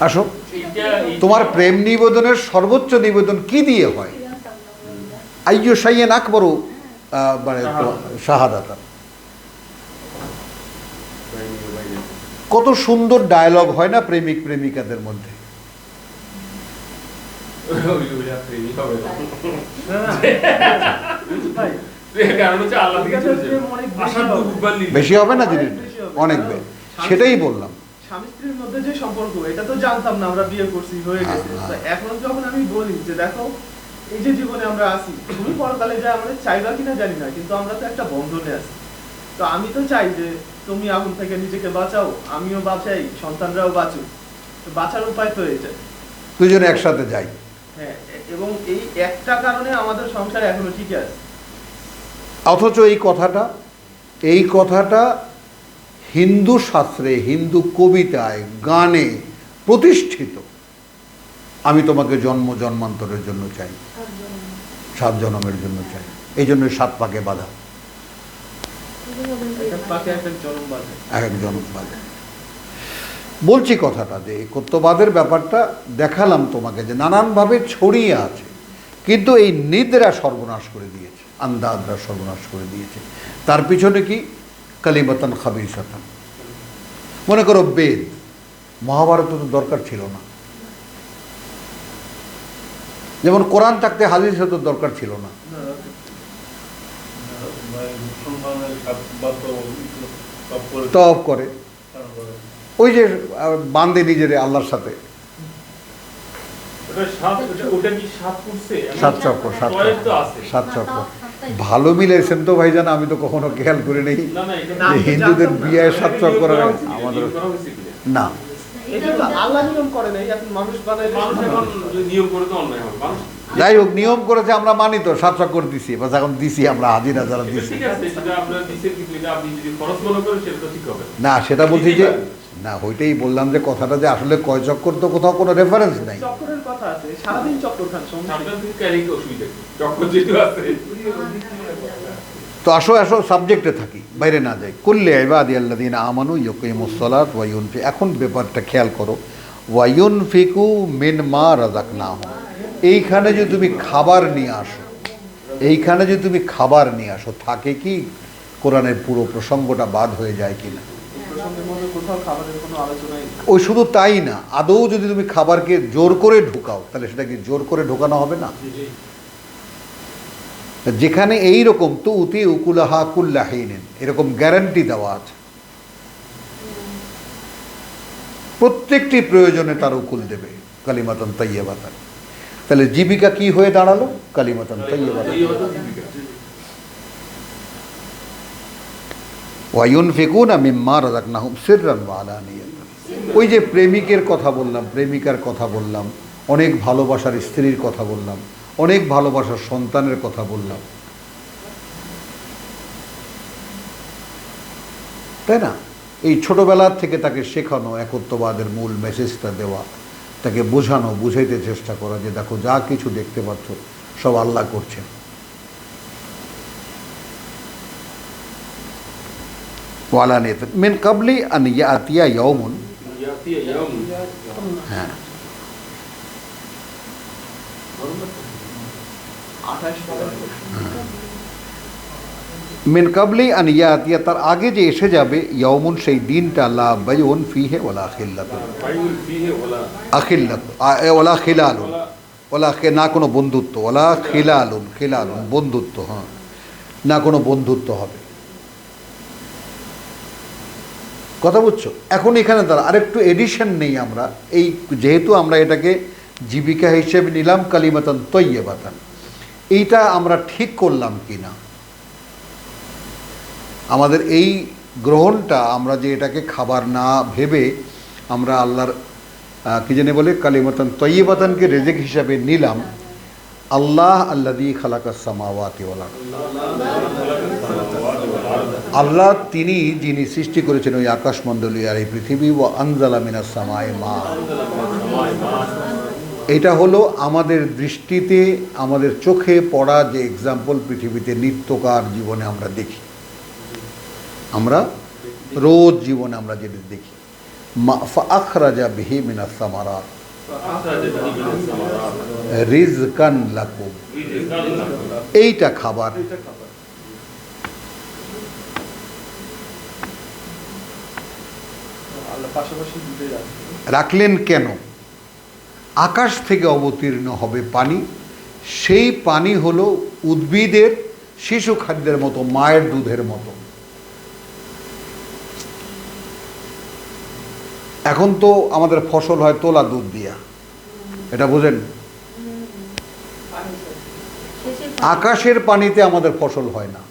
আসো, এইটা- তোমার প্রেম নিবেদনের সর্বোচ্চ নিবেদন কি দিয়ে হয়? জানতাম না। আইয়ো সাইয়েন আকবরু মানে শাহাদাতা। কত সুন্দর ডায়লগ হয় না প্রেমিক প্রেমিকাদের মধ্যে? ওইটা প্রেমই হবে না। না, না। ভাই, কারণ হচ্ছে আল্লাহ থেকে চলে যাবে। প্রেম অনেক বেশি আশার তো হবে। উদ্বাল নিবে। বেশি হবে না জিনিস? অনেক বেশি হবে। অনেক কারণ সেটাই বললাম। স্বামী স্ত্রীর মধ্যে যে সম্পর্ক, এটা তো জানতাম না, আমরা বিয়ে করছি হয়ে গেছে। হ্যাঁ, তো হ্যাঁ। এখন যখন আমি বলি যে দেখো এই যে জীবনে আমরা আছি, তুমি পরকালে যা আমাদের চাইবা কিনা জানি না, কিন্তু আমরা তো একটা বন্ধনে আছি। তো আমি তো চাই যে তুমি আগুন থেকে নিজেকে বাঁচাও, আমিও বাঁচাই, সন্তানরাও বাঁচুক। তো বাঁচার উপায় তো এইটা। দুজনে একসাথে যাই। হ্যাঁ, এবং এই একটা কারণে আমাদের সংসার এখনো টিকে আছে। অথচ এই কথাটা হিন্দু শাস্ত্রে, হিন্দু কবিতায়, গানে প্রতিষ্ঠিত। আমি তোমাকে জন্ম জন্মান্তরের জন্য চাই, 7 জন্মের জন্য চাই। এই জন্য 7 পাকে বাঁধা, একটা পাকে একটা জন্ম বাঁধে, এক এক জন্ম বাঁধে। বলছি কথাটা যে একত্ববাদের ব্যাপারটা দেখালাম তোমাকে যে নানানভাবে ছড়িয়ে আছে, কিন্তু এই নিদ্রা সর্বনাশ করে দিয়েছে, আন্দাজরা সর্বনাশ করে দিয়েছে। তার পিছনে কি? কালিমাতান খাবিসাতান। মনে করো বেদ, মহাভারত তো দরকার ছিল না, যেমন কোরআন থাকতে হাদিস তো দরকার ছিল না। তওব করে, ওই যে বান্দে নিজেরে আল্লাহর সাথে, ওটা কি 7 করছে? 7 চক্কর, 7 তয়েব তো চক্কর, আছে। 7 চক্কর। ভালো মিলেছেন তো ভাইজান, আমি তো কখনো খেয়াল করি নেই না, না, এটা যে হিন্দুদের বিয়ে 7 চক্কর, আমাদের নিয়ম করা হয়েছে কি? না। এটা তো আল্লাহ নিয়ম করে নাই, এখন মানুষ বানায়। মানুষ এখন নিয়ম করে তো অন্যায় হবে। মানুষ যাই হোক, নিয়ম করেছে, আমরা মানি তো, 7 চক্কর দিছি, বা যখন দিছি আমরা হাজিরা যারা এটা দিছি। ঠিক আছে, সেটা আপনারা দিচ্ছেন, কিন্তু এটা আপনি যদি খরচ মনে করেন সেটা তো ঠিক হবে না। না, সেটা বলছি যে না, ওইটাই বললাম যে কথাটা যে আসলে কয় চক্কর তো কোথাও কোনো রেফারেন্স নাই। চক্করের কথা আছে, সারাদিন চক্কর খান সমস্যা নেই। আপনার থেকে ক্যারিং অসুবিধা কি? যখন যেটা আছে তো আসো সাবজেক্টে থাকি, বাইরে না যাই। কুল্লি ইবাদি আল্লাযিনা আমানু ইয়াকিমুস সালাত ওয়া ইউনফিকু। এখন ব্যাপারটা খেয়াল করো, ওয়া ইউনফিকু মিম্মা রাযাকনাহুম। এইখানে যে তুমি খাবার নিয়ে আসো, এইখানে যে তুমি খাবার নিয়ে আসো, থাকে কি কোরআনের পুরো প্রসঙ্গটা বাদ হয়ে যায় কিনা? প্রসঙ্গের মধ্যে কোথাও খাবারের কোনো আলোচনাই নেই। ওই শুধু তাই না, আদৌ যদি তুমি খাবারকে জোর করে ঢুকাও, তাহলে সেটা কি জোর করে ঢোকানো হবে না? যেখানে এই রকম তো উতি উকুলাহা কুল্লাহিনেন, এরকম গ্যারান্টি দেওয়া আছে, প্রত্যেকটি প্রয়োজনে তার উকুল দেবে, কালিমাতান তাইয়্যিবাতান। তাহলে জীবিকা কি হয়ে দাঁড়ালো? কালিমাতান তাইয়্যিবাতান। ওয়া ইউনফিকুনা মিম্মা রাযাকনাহুম সিররান ওয়া আলানিয়াতান। ওই যে প্রেমিকের কথা বললাম, প্রেমিকার কথা বললাম, অনেক ভালোবাসার স্ত্রীর কথা বললাম, অনেক ভালোবাসার সন্তানের কথা বললাম, তাই না? এই ছোটবেলার থেকে তাকে শেখানো, একত্ববাদের মূল মেসেজটা দেওয়া, তাকে বোঝানো, বুঝাইতে চেষ্টা করা যে দেখো যা কিছু দেখতে পাচ্ছ সব আল্লাহ করছেন। ওয়ালানিয়াত মিন কাবলি আন ইয়াতিয়া ইয়াউমুন। হ্যাঁ, 28 মিন কাবলি আন ইয়াতিয়া, তার আগে যে এসে যাবে, ইয়াউমুন সেই দিনটা, লা বাইউন ফিহি ওয়ালা খিল্লাতুন, ওয়ালা খিলালুন, না কোনো বন্ধুত্ব, ওয়ালা খিলালুন, বন্ধুত্ব, হ্যাঁ, না কোনো বন্ধুত্ব হবে। কথা বুঝছো? এখন এখানে তারা আরেকটু এডিশন নেই আমরা, এই যেহেতু আমরা এটাকে জীবিকা হিসেবে নিলাম, কালিমাতান তাইয়্যিবাতান, এইটা আমরা ঠিক করলাম কি না? আমাদের এই গ্রহণটা, আমরা যে এটাকে খাবার না ভেবে আমরা আল্লাহর কি জানি বলে কালিমাতান তাইয়্যিবাতানকে রেজেক হিসাবে নিলাম। আল্লাহ আল্লাযী খালাকাস সামাওয়াতি ওয়াল আরদ, আল্লাহ তিনি যিনি সৃষ্টি করেছেন ওই আকাশমণ্ডলী আর এই পৃথিবী। ওয়া আনজালা মিনাস সামায়ে মা, এটা হলো আমাদের দৃষ্টিতে, আমাদের চোখে পড়া যে এক্সাম্পল পৃথিবীতে নিত্যকার জীবনে আমরা দেখি, আমরা রোজ জীবনে আমরা যেটা দেখি, ফাআখরাজা বিহি মিনাস সামারাত রিজকান লাকুম, এইটা খাবার। পাশাপাশি দুটোই রাখলেন কেন? আকাশ থেকে অবতীর্ণ হবে পানি, সেই পানি হলো উদ্ভিদের শিশু খাদ্যের মতো, মায়ের দুধের মতো। এখন তো আমাদের ফসল হয় তোলা দুধ দিয়া, এটা বোঝেন? আকাশের পানিতে আমাদের ফসল হয় না,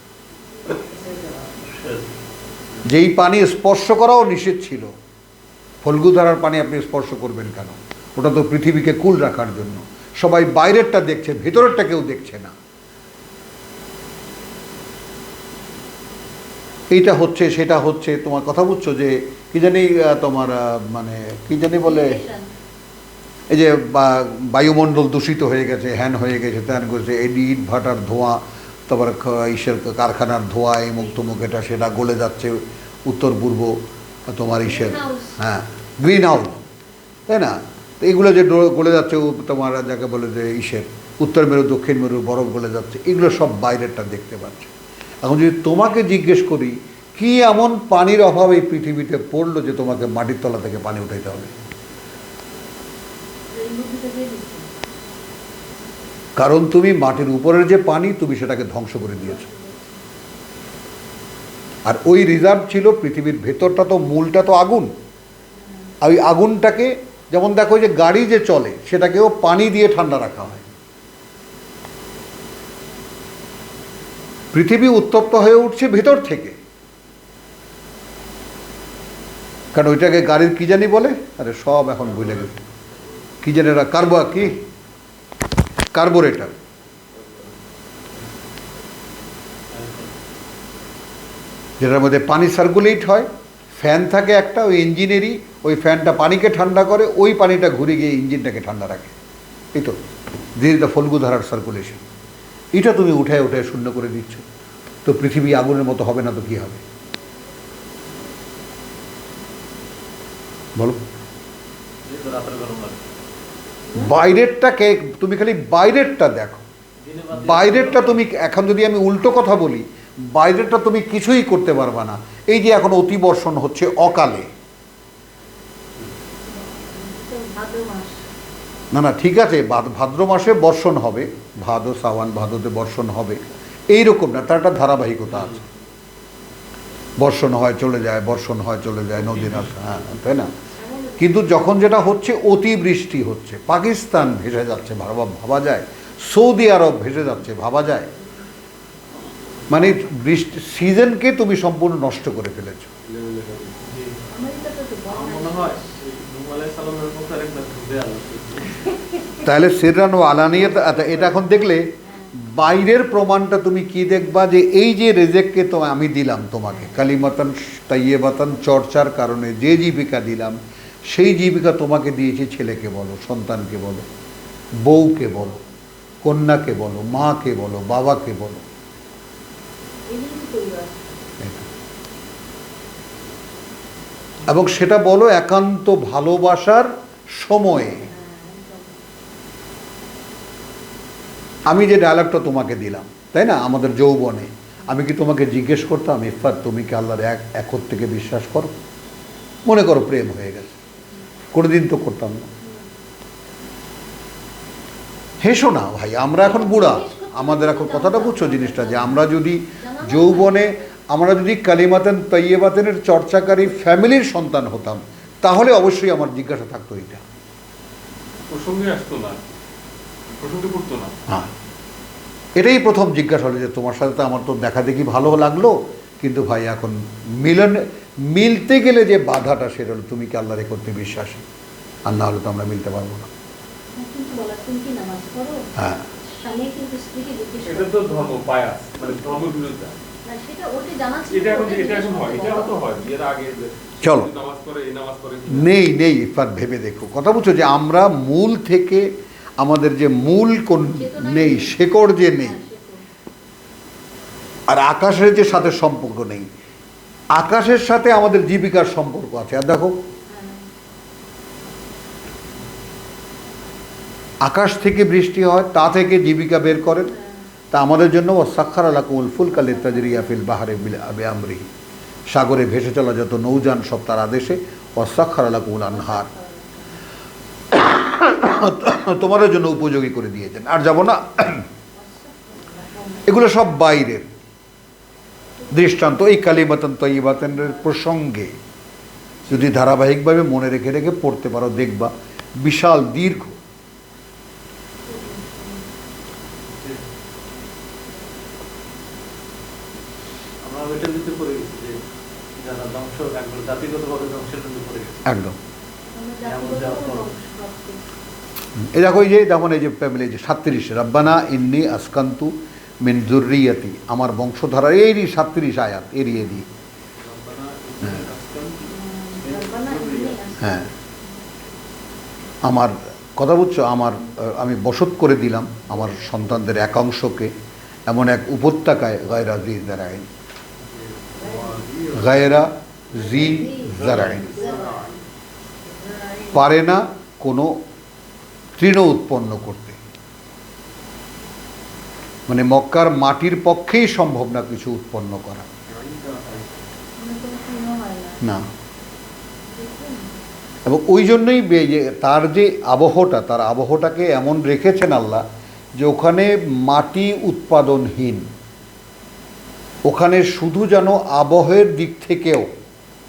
যেই পানি স্পর্শ করাও নিষেধ ছিল, ফল্গুধারার পানি আপনি স্পর্শ করবেন কেন? ওটা তো পৃথিবীকে কুল রাখার জন্য। সবাই বাইরেরটা দেখছে, ভেতরেরটা কেউ দেখছে না। এইটা হচ্ছে, সেটা হচ্ছে, তোমার কথা বুঝছো? যে কি জানি তোমার মানে কি জানি বলে, এই যে বায়ুমণ্ডল দূষিত হয়ে গেছে, হ্যান হয়ে গেছে, ত্যান করেছে, এই ইট ভাটার ধোঁয়া, তারপর ইসের কারখানার ধোঁয়া, এমুক তমুক, এটা সেটা গলে যাচ্ছে উত্তর পূর্ব তোমার ইসের, হ্যাঁ, গ্রিন হাউস, তাই না? তো এগুলো যে গলে যাচ্ছে তোমার যাকে বলে যে ইসের উত্তর মেরু দক্ষিণ মেরু বরফ গলে যাচ্ছে, এগুলো সব বাইরেরটা দেখতে পাচ্ছে। এখন যদি তোমাকে জিজ্ঞেস করি কি এমন পানির অভাব এই পৃথিবীতে পড়লো যে তোমাকে মাটির তলা থেকে পানি উঠাইতে হবে? কারণ তুমি মাটির উপরের যে পানি, তুমি সেটাকে ধ্বংস করে দিয়েছো। আর ওই রিজার্ভ ছিল পৃথিবীর ভেতরটা, তো মূলটা তো আগুন। আর ওই আগুনটাকে, যেমন দেখো যে গাড়ি যে চলে সেটাকেও পানি দিয়ে ঠান্ডা রাখা হয়। পৃথিবী উত্তপ্ত হয়ে উঠছে ভেতর থেকে, কারণ ওইটাকে গাড়ির কি জানি বলে, আরে সব এখন ভুলে গেছে, কি জানি ওরা কার্বোরেটর। যেটার মধ্যে পানি সার্কুলেট হয়, ফ্যান থাকে একটা ওই ইঞ্জিনেরই, ওই ফ্যানটা পানিকে ঠান্ডা করে, ওই পানিটা ঘুরে গিয়ে ইঞ্জিনটাকে ঠান্ডা রাখে। এই তো দিস ইজ দ্য ফল্গুধারার সার্কুলেশন। এটা তুমি উঠায় উঠায় শূন্য করে দিচ্ছ, তো পৃথিবী আগুনের মতো হবে না তো কি হবে বলো? বাইরেরটাকে তুমি খালি বাইরেরটা দেখো, বাইরেরটা তুমি এখন যদি আমি উল্টো কথা বলি, বাইরেরটা তুমি কিছুই করতে পারবা না। এই যে এখন অতিবর্ষণ হচ্ছে অকালে, না ঠিক আছে, ভাদ্র মাসে বর্ষণ হবে, ভাদো শ্রাবণ ভাদোতে বর্ষণ হবে, এইরকম না, তার একটা ধারাবাহিকতা আছে। বর্ষণ হয় চলে যায়, বর্ষণ হয় চলে যায়, নদী না, হ্যাঁ, তাই না? কিন্তু যখন যেটা হচ্ছে অতিবৃষ্টি হচ্ছে, পাকিস্তান ভেসে যাচ্ছে ভাবা যায়, সৌদি আরব ভেসে যাচ্ছে ভাবা যায়, মানে বৃষ্টি সিজনকে তুমি সম্পূর্ণ নষ্ট করে ফেলেছ। তাহলে সিররান ও আলানিয়াত, এটা এখন দেখলে বাইরের প্রমাণটা তুমি কি দেখবা, যে এই যে রেজেককে তো আমি দিলাম তোমাকে, কালিমাতান তাইয়েবাতান, চর্চার কারণে যে জীবিকা দিলাম, সেই জীবিকা তোমাকে দিয়েছি ছেলেকে বলো, সন্তানকে বলো, বউকে বলো, কন্যাকে বলো, মাকে বলো, বাবাকে বলো। এবং সেটা বলো একান্ত ভালোবাসার সময়ে। আমি যে ডায়ালগটা তোমাকে দিলাম, তাই না, আমাদের যৌবনে, আমি কি তোমাকে জিজ্ঞেস করতাম ইফাত তুমি কি আল্লাহর একর থেকে বিশ্বাস করো? মনে করো প্রেম হয়ে গেছে, কোনোদিন তো করতাম না। হেসো না ভাই, আমরা এখন বুড়া, আমাদের এখন কথাটা বুঝছো জিনিসটা, যে আমরা যদি যৌবনে আমরা যদি কালিমাতান তাইয়েবাতানের চর্চাকারী ফ্যামিলির সন্তান হতাম, তাহলে অবশ্যই আমার জিজ্ঞাসা থাকতো এটা, প্রসঙ্গে আসতো না, প্রসঙ্গে পড়তো না। হ্যাঁ, এটাই প্রথম জিজ্ঞাসা হলো যে তোমার সাথে তো আমার তো দেখা দেখি ভালো লাগলো, কিন্তু ভাই এখন মিলতে গেলে যে বাধাটা, সেটা হলো তুমি কি আল্লাহরে করতে বিশ্বাসী, আর না হলে তো আমরা মিলতে পারবো না। হ্যাঁ, এটা তো ধর্ম বায়াস, মানে ধর্ম বিরোধিতা। এটা এখন হয়, এটা তো হয় বিয়ের আগে চলো নামাজ পড়ে, এই নামাজ পড়ে, নেই ইফাত ভেবে দেখো, কথা বুঝছো, যে আমরা মূল থেকে আমাদের যে মূল কোন নেই, শেকড় যে নেই, আর আকাশের যে সাথে সম্পর্ক নেই, আকাশের সাথে আমাদের জীবিকার সম্পর্ক আছে। আর দেখো আকাশ থেকে বৃষ্টি হয়, তা থেকে জীবিকা বের করেন, তা আমাদের জন্য ওয়াসাখখারা লাকুমুল ফুলকা লিতাজরিয়া ফিল বাহরি বিআমরিহি, সাগরে ভেসে চলা যত নৌযান সব তার আদেশে, ওয়াসাখখারা লাকুমুল আনহার, তোমাদের জন্য উপযোগী করে দিয়েছেন। আর যাব না, এগুলো সব বাইরের দৃষ্টান্ত। এই কালিমাতান তাইয়্যিবাতানের প্রসঙ্গে যদি ধারাবাহিকভাবে মনে রেখে রেখে পড়তে পারো, দেখবা বিশাল দীর্ঘ। আমরা ওইটার ভিতরে পড়ে গেছি যে যারা ধ্বংসের মধ্যে পড়ে গেছে। একদম। আমরা যা এমন করবো যাওয়ার পর। ধ্বংস এই দেখো এই যে যেমন এই যে ফ্যামিলি যে 37 রব্বানা ইন্নি আসকান্তু মিন যুররিয়াতি, আমার বংশধারা, এরই 37 আয়াত এড়িয়ে দিই। হ্যাঁ, আমার কথা বুঝছো, আমি বসত করে দিলাম আমার সন্তানদের একাংশকে এমন এক উপত্যকায়, গায়রা জি জারাইন, গায়রা জি জারাইন, পারে না কোনো তৃণ উৎপন্ন করতে, মানে মক্কার মাটির পক্ষেই সম্ভব না কিছু উৎপন্ন করা, না। এবং ওই জন্যই যে তার যে আবহটা, তার আবহটাকে এমন রেখেছেন আল্লাহ যে ওখানে মাটি উৎপাদনহীন, ওখানে শুধু যেন আবহের দিক থেকেও,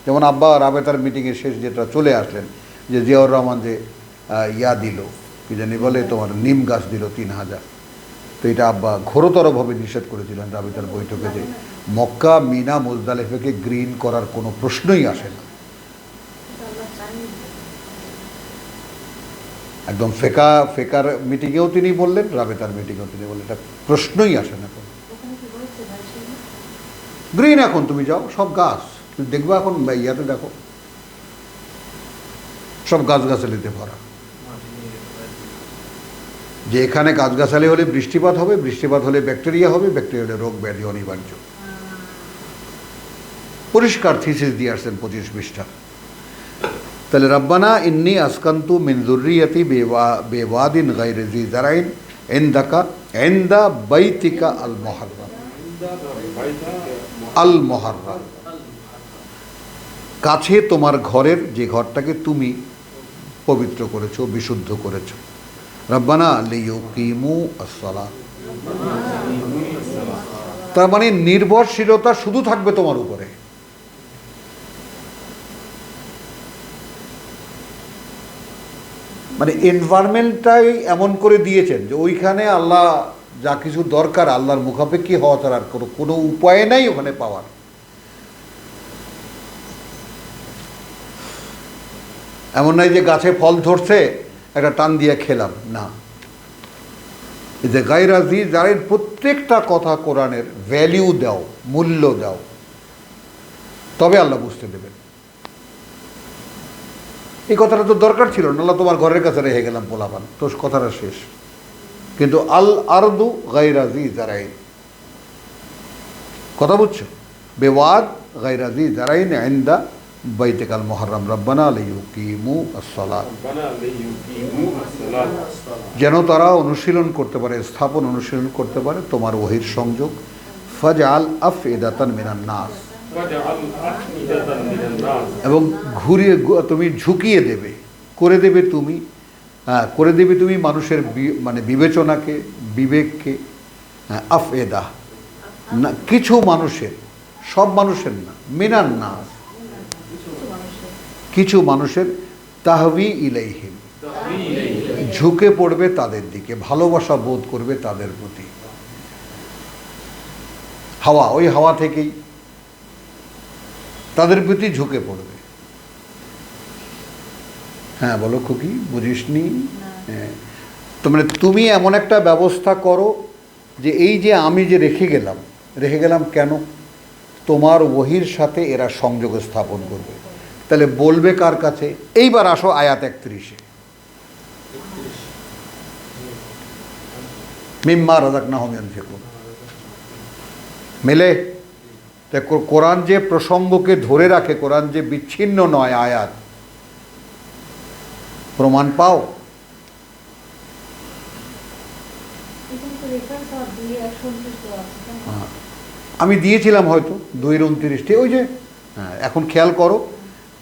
যেমন আব্বা রাবেতার মিটিংয়ের শেষ যেটা চলে আসলেন যে জিয়াউর রহমান যে ইয়া দিল, কি জানি বলে তোমার নিম গাছ দিল 3000, তো এটা আব্বা ঘোরতরভাবে নিষেধ করেছিলেন রাবেতার বৈঠকে যে মক্কা, মিনা, মুজদালিফাকে গ্রিন করার কোনো প্রশ্নই আসে না। একদম ফেকার মিটিংয়েও তিনি বললেন, রাবেতার মিটিংয়েও তিনি বললেন, এটা প্রশ্নই আসে না। গ্রিন এখন তুমি যাও, সব গাছ তুমি দেখবে, এখন ইয়াতে দেখো সব গাছগাছালিতে ভরা, যে এখানে গাছগাছালি হলে বৃষ্টিপাত হবে, বৃষ্টিপাত হলে ব্যাকটেরিয়া হবে, ব্যাকটেরিয়া হলে রোগ ব্যাধি অনিবার্য। পরিষ্কার থিসিস দিয়ে আসছেন 25 পৃষ্ঠা। তাহলে রব্বানা ইন্নি আসকান্তু মিন যুররিয়াতি বিওয়াদিন গায়রি জি জারাইন ইনদা বাইতিকা আল মুহাররাম, আল মুহাররাম, কাছে তোমার ঘরের, যে ঘরটাকে তুমি পবিত্র করেছো, বিশুদ্ধ করেছো। রব্বানা লিয়ুকিমু আস-সালাত, তার মানে নির্ভরশীলতা শুধু থাকবে তোমার উপরে। মানে এনভায়রনমেন্টটাই এমন করে দিয়েছেন যে ওইখানে আল্লাহ যা কিছু দরকার আল্লাহর মুখাপেক্ষী হওয়া ছাড়া আর কোনো উপায় নাই ওখানে পাওয়ার। এমন নয় যে গাছে ফল ধরছে একটা টান দিয়ে খেলাম, না। এই যে গায়রা জি জারাইন, প্রত্যেকটা কথা কোরআনের ভ্যালিউ দাও, মূল্য দাও, তবে আল্লাহ বুঝতে দেবেন। এই কথাটা তো দরকার ছিল না, আল্লাহ তোমার ঘরের কাছে রেখে গেলাম পোলাপান, তো কথাটা শেষ। কিন্তু আল আরদু গায়রা জি জারাইন, কথা বুঝছো, বেওয়াদ গায়রা জি জারাইন ইনদা বাইতিকাল মুহাররাম রব্বানা লিয়ুকিমু আস-সালাত, যেন তারা অনুশীলন করতে পারে, স্থাপন অনুশীলন করতে পারে তোমার ওহির সংযোগ। ফাজআল আফইদাতান মিনান নাস, এবং ঘুরিয়ে তুমি ঝুঁকিয়ে দেবে, করে দেবে তুমি, করে দেবে তুমি মানুষের মানে বিবেচনাকে, বিবেককে। আফএদা না, কিছু মানুষের, সব মানুষের না, মিনান নাস, কিছু মানুষের, তাহবি ইলাইহিম, ঝুঁকে পড়বে তাদের দিকে, ভালোবাসা বোধ করবে তাদের প্রতি। হাওয়া, ওই হাওয়া থেকেই তাদের প্রতি ঝুঁকে পড়বে। হ্যাঁ বলো খুকি, বুঝিসনি? হ্যাঁ, তো মানে তুমি এমন একটা ব্যবস্থা করো যে এই যে আমি যে রেখে গেলাম কেন? তোমার ওহির সাথে এরা সংযোগ স্থাপন করবে। তাহলে বলবে কার কাছে? এইবার আসো আয়াত 31-এ, মিম্মা রাযাকনাহুম ইউনফিকুন। মেলে? কোরআন যে প্রসঙ্গকে ধরে রাখে, কোরআন যে বিচ্ছিন্ন নয় আয়াত, প্রমাণ পাও? আমি দিয়েছিলাম হয়তো 2-29, ওই যে হ্যাঁ, এখন খেয়াল করো,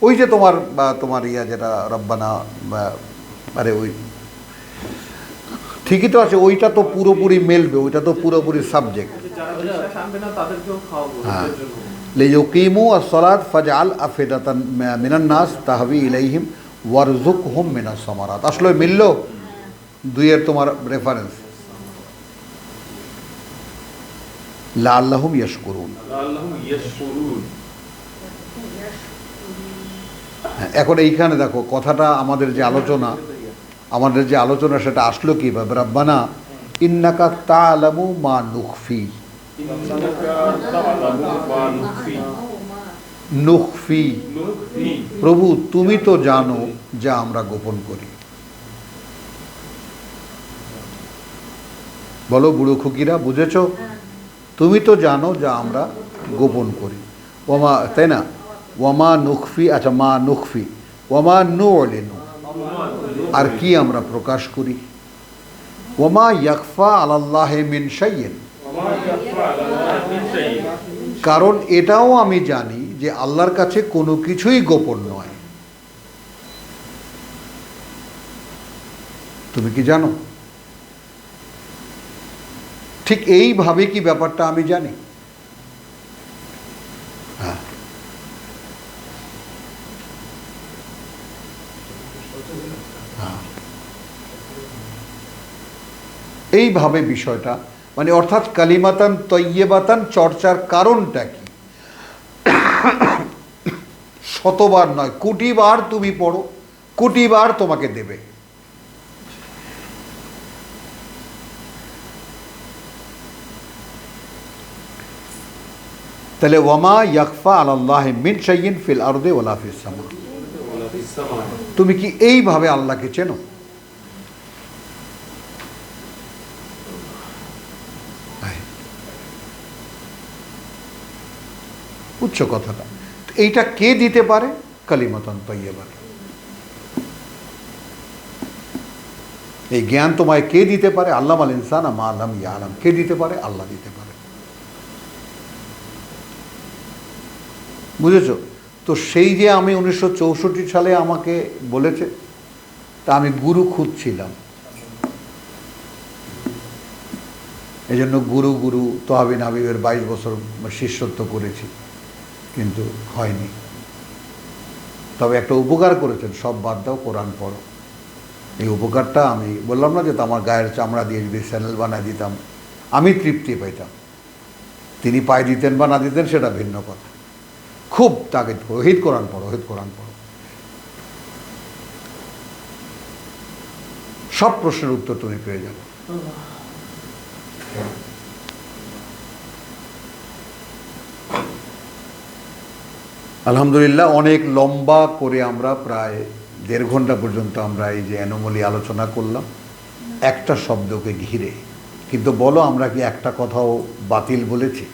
ওই যে তোমার ইয়া যেটা রব্বানা, আরে ওই ঠিকই তো আছে, ওইটা তো পুরোপুরি মেলবে, ওইটা তো পুরোপুরি সাবজেক্ট। হ্যাঁ, লিয়ুকিমু আস-সালাত ফাজআল আফইদাতান মিনান নাস তাহবি ইলাইহিম ওয়ারযুকহুম মিনাস সামারাত। আসলে মিলল 2-এর তোমার রেফারেন্স, লাআল্লাহুম ইয়াশকুরুন। এখন এইখানে দেখো কথাটা আমাদের যে আলোচনা সেটা আসলো কিভাবে? রব্বানা ইন্নাকা তা'লামু মা নুখফি ইন্নাকা তা'লামু মা নুখফি নুখফি, নুখফি। প্রভু তুমি তো জানো যা আমরা গোপন করি। বলো বুড়ো খুকিরা, বুঝেছো? তুমি তো জানো যা আমরা গোপন করি। ওমা, তাই না? ওয়ামা নুখফি, আচ্ছা মা নুখফি ওয়ামা নু'লিনু, আর কি আমরা প্রকাশ করি। ওয়ামা ইয়াখফা আলাল্লাহি মিন শাইইন, ওমা ইয়াখফা আলাল্লাহি মিন শাইইন। কারণ এটাও আমি জানি যে আল্লাহর কাছে কোনো কিছুই গোপন নয়। তুমি কি জানো? ঠিক এইভাবে কি ব্যাপারটা আমি জানি? হ্যাঁ, হ্যাঁ। এইভাবে বিষয়টা, মানে অর্থাৎ কালিমাতান তয়্যিবাতান চর্চার কারণটা কি? শতবার নয়, কোটিবার তুমি পড়ো, কোটিবার তোমাকে দেবে। তাহলে ওয়ামা ইয়াখফা আলাল্লাহি মিন শাইইন ফিল আরদি ওয়ালা ফিস সামা, ওয়ালা ফিস সামা। তুমি কি এইভাবে আল্লাহকে চেনো? উচ্চ কথাটা এইটা কে দিতে পারে? কালিমাতান তয়্যিবাত। এই জ্ঞান তোমায় কে দিতে পারে? আল্লামাল ইনসানা মা লাম ইয়ালাম। কে দিতে পারে? আল্লাহ দিতে পারে। বুঝেছো? তো সেই যে আমি 1964 সালে আমাকে বলেছে, তা আমি গুরু খুঁজছিলাম, এই জন্য গুরু তহাবিন হাবিবের 22 বছর শিষ্যত্ব করেছি, কিন্তু হয়নি। তবে একটা উপকার করেছেন, সব বাদ দাও, কোরআন পড়ো। এই উপকারটা আমি বললাম না যে আমার গায়ের চামড়া দিয়ে যদি চ্যানেল বানায় দিতাম আমি তৃপ্তি পাইতাম। তিনি পায় দিতেন বা না দিতেন সেটা ভিন্ন কথা। খুব তাগিদ করো, ওহিদ কোরআন পড়ো, ওহিদ কোরআন পড়ো। সব প্রশ্নের উত্তর তুমি পেয়ে যাবে। আলহামদুলিল্লাহ, অনেক লম্বা করে আমরা প্রায় 1.5 ঘন্টা পর্যন্ত আমরা এই যে অ্যানোমালি আলোচনা করলাম একটা শব্দকে ঘিরে। কিন্তু বলো, আমরা কি একটা কথাও বাতিল বলেছি?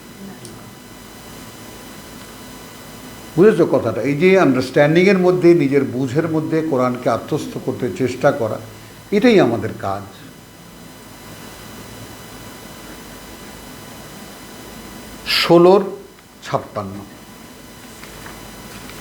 বুঝেছো কথাটা? এই যে আন্ডারস্ট্যান্ডিংয়ের মধ্যে, নিজের বুঝের মধ্যে কোরআনকে আত্মস্থ করতে চেষ্টা করা, এটাই আমাদের কাজ। ষোলোর 56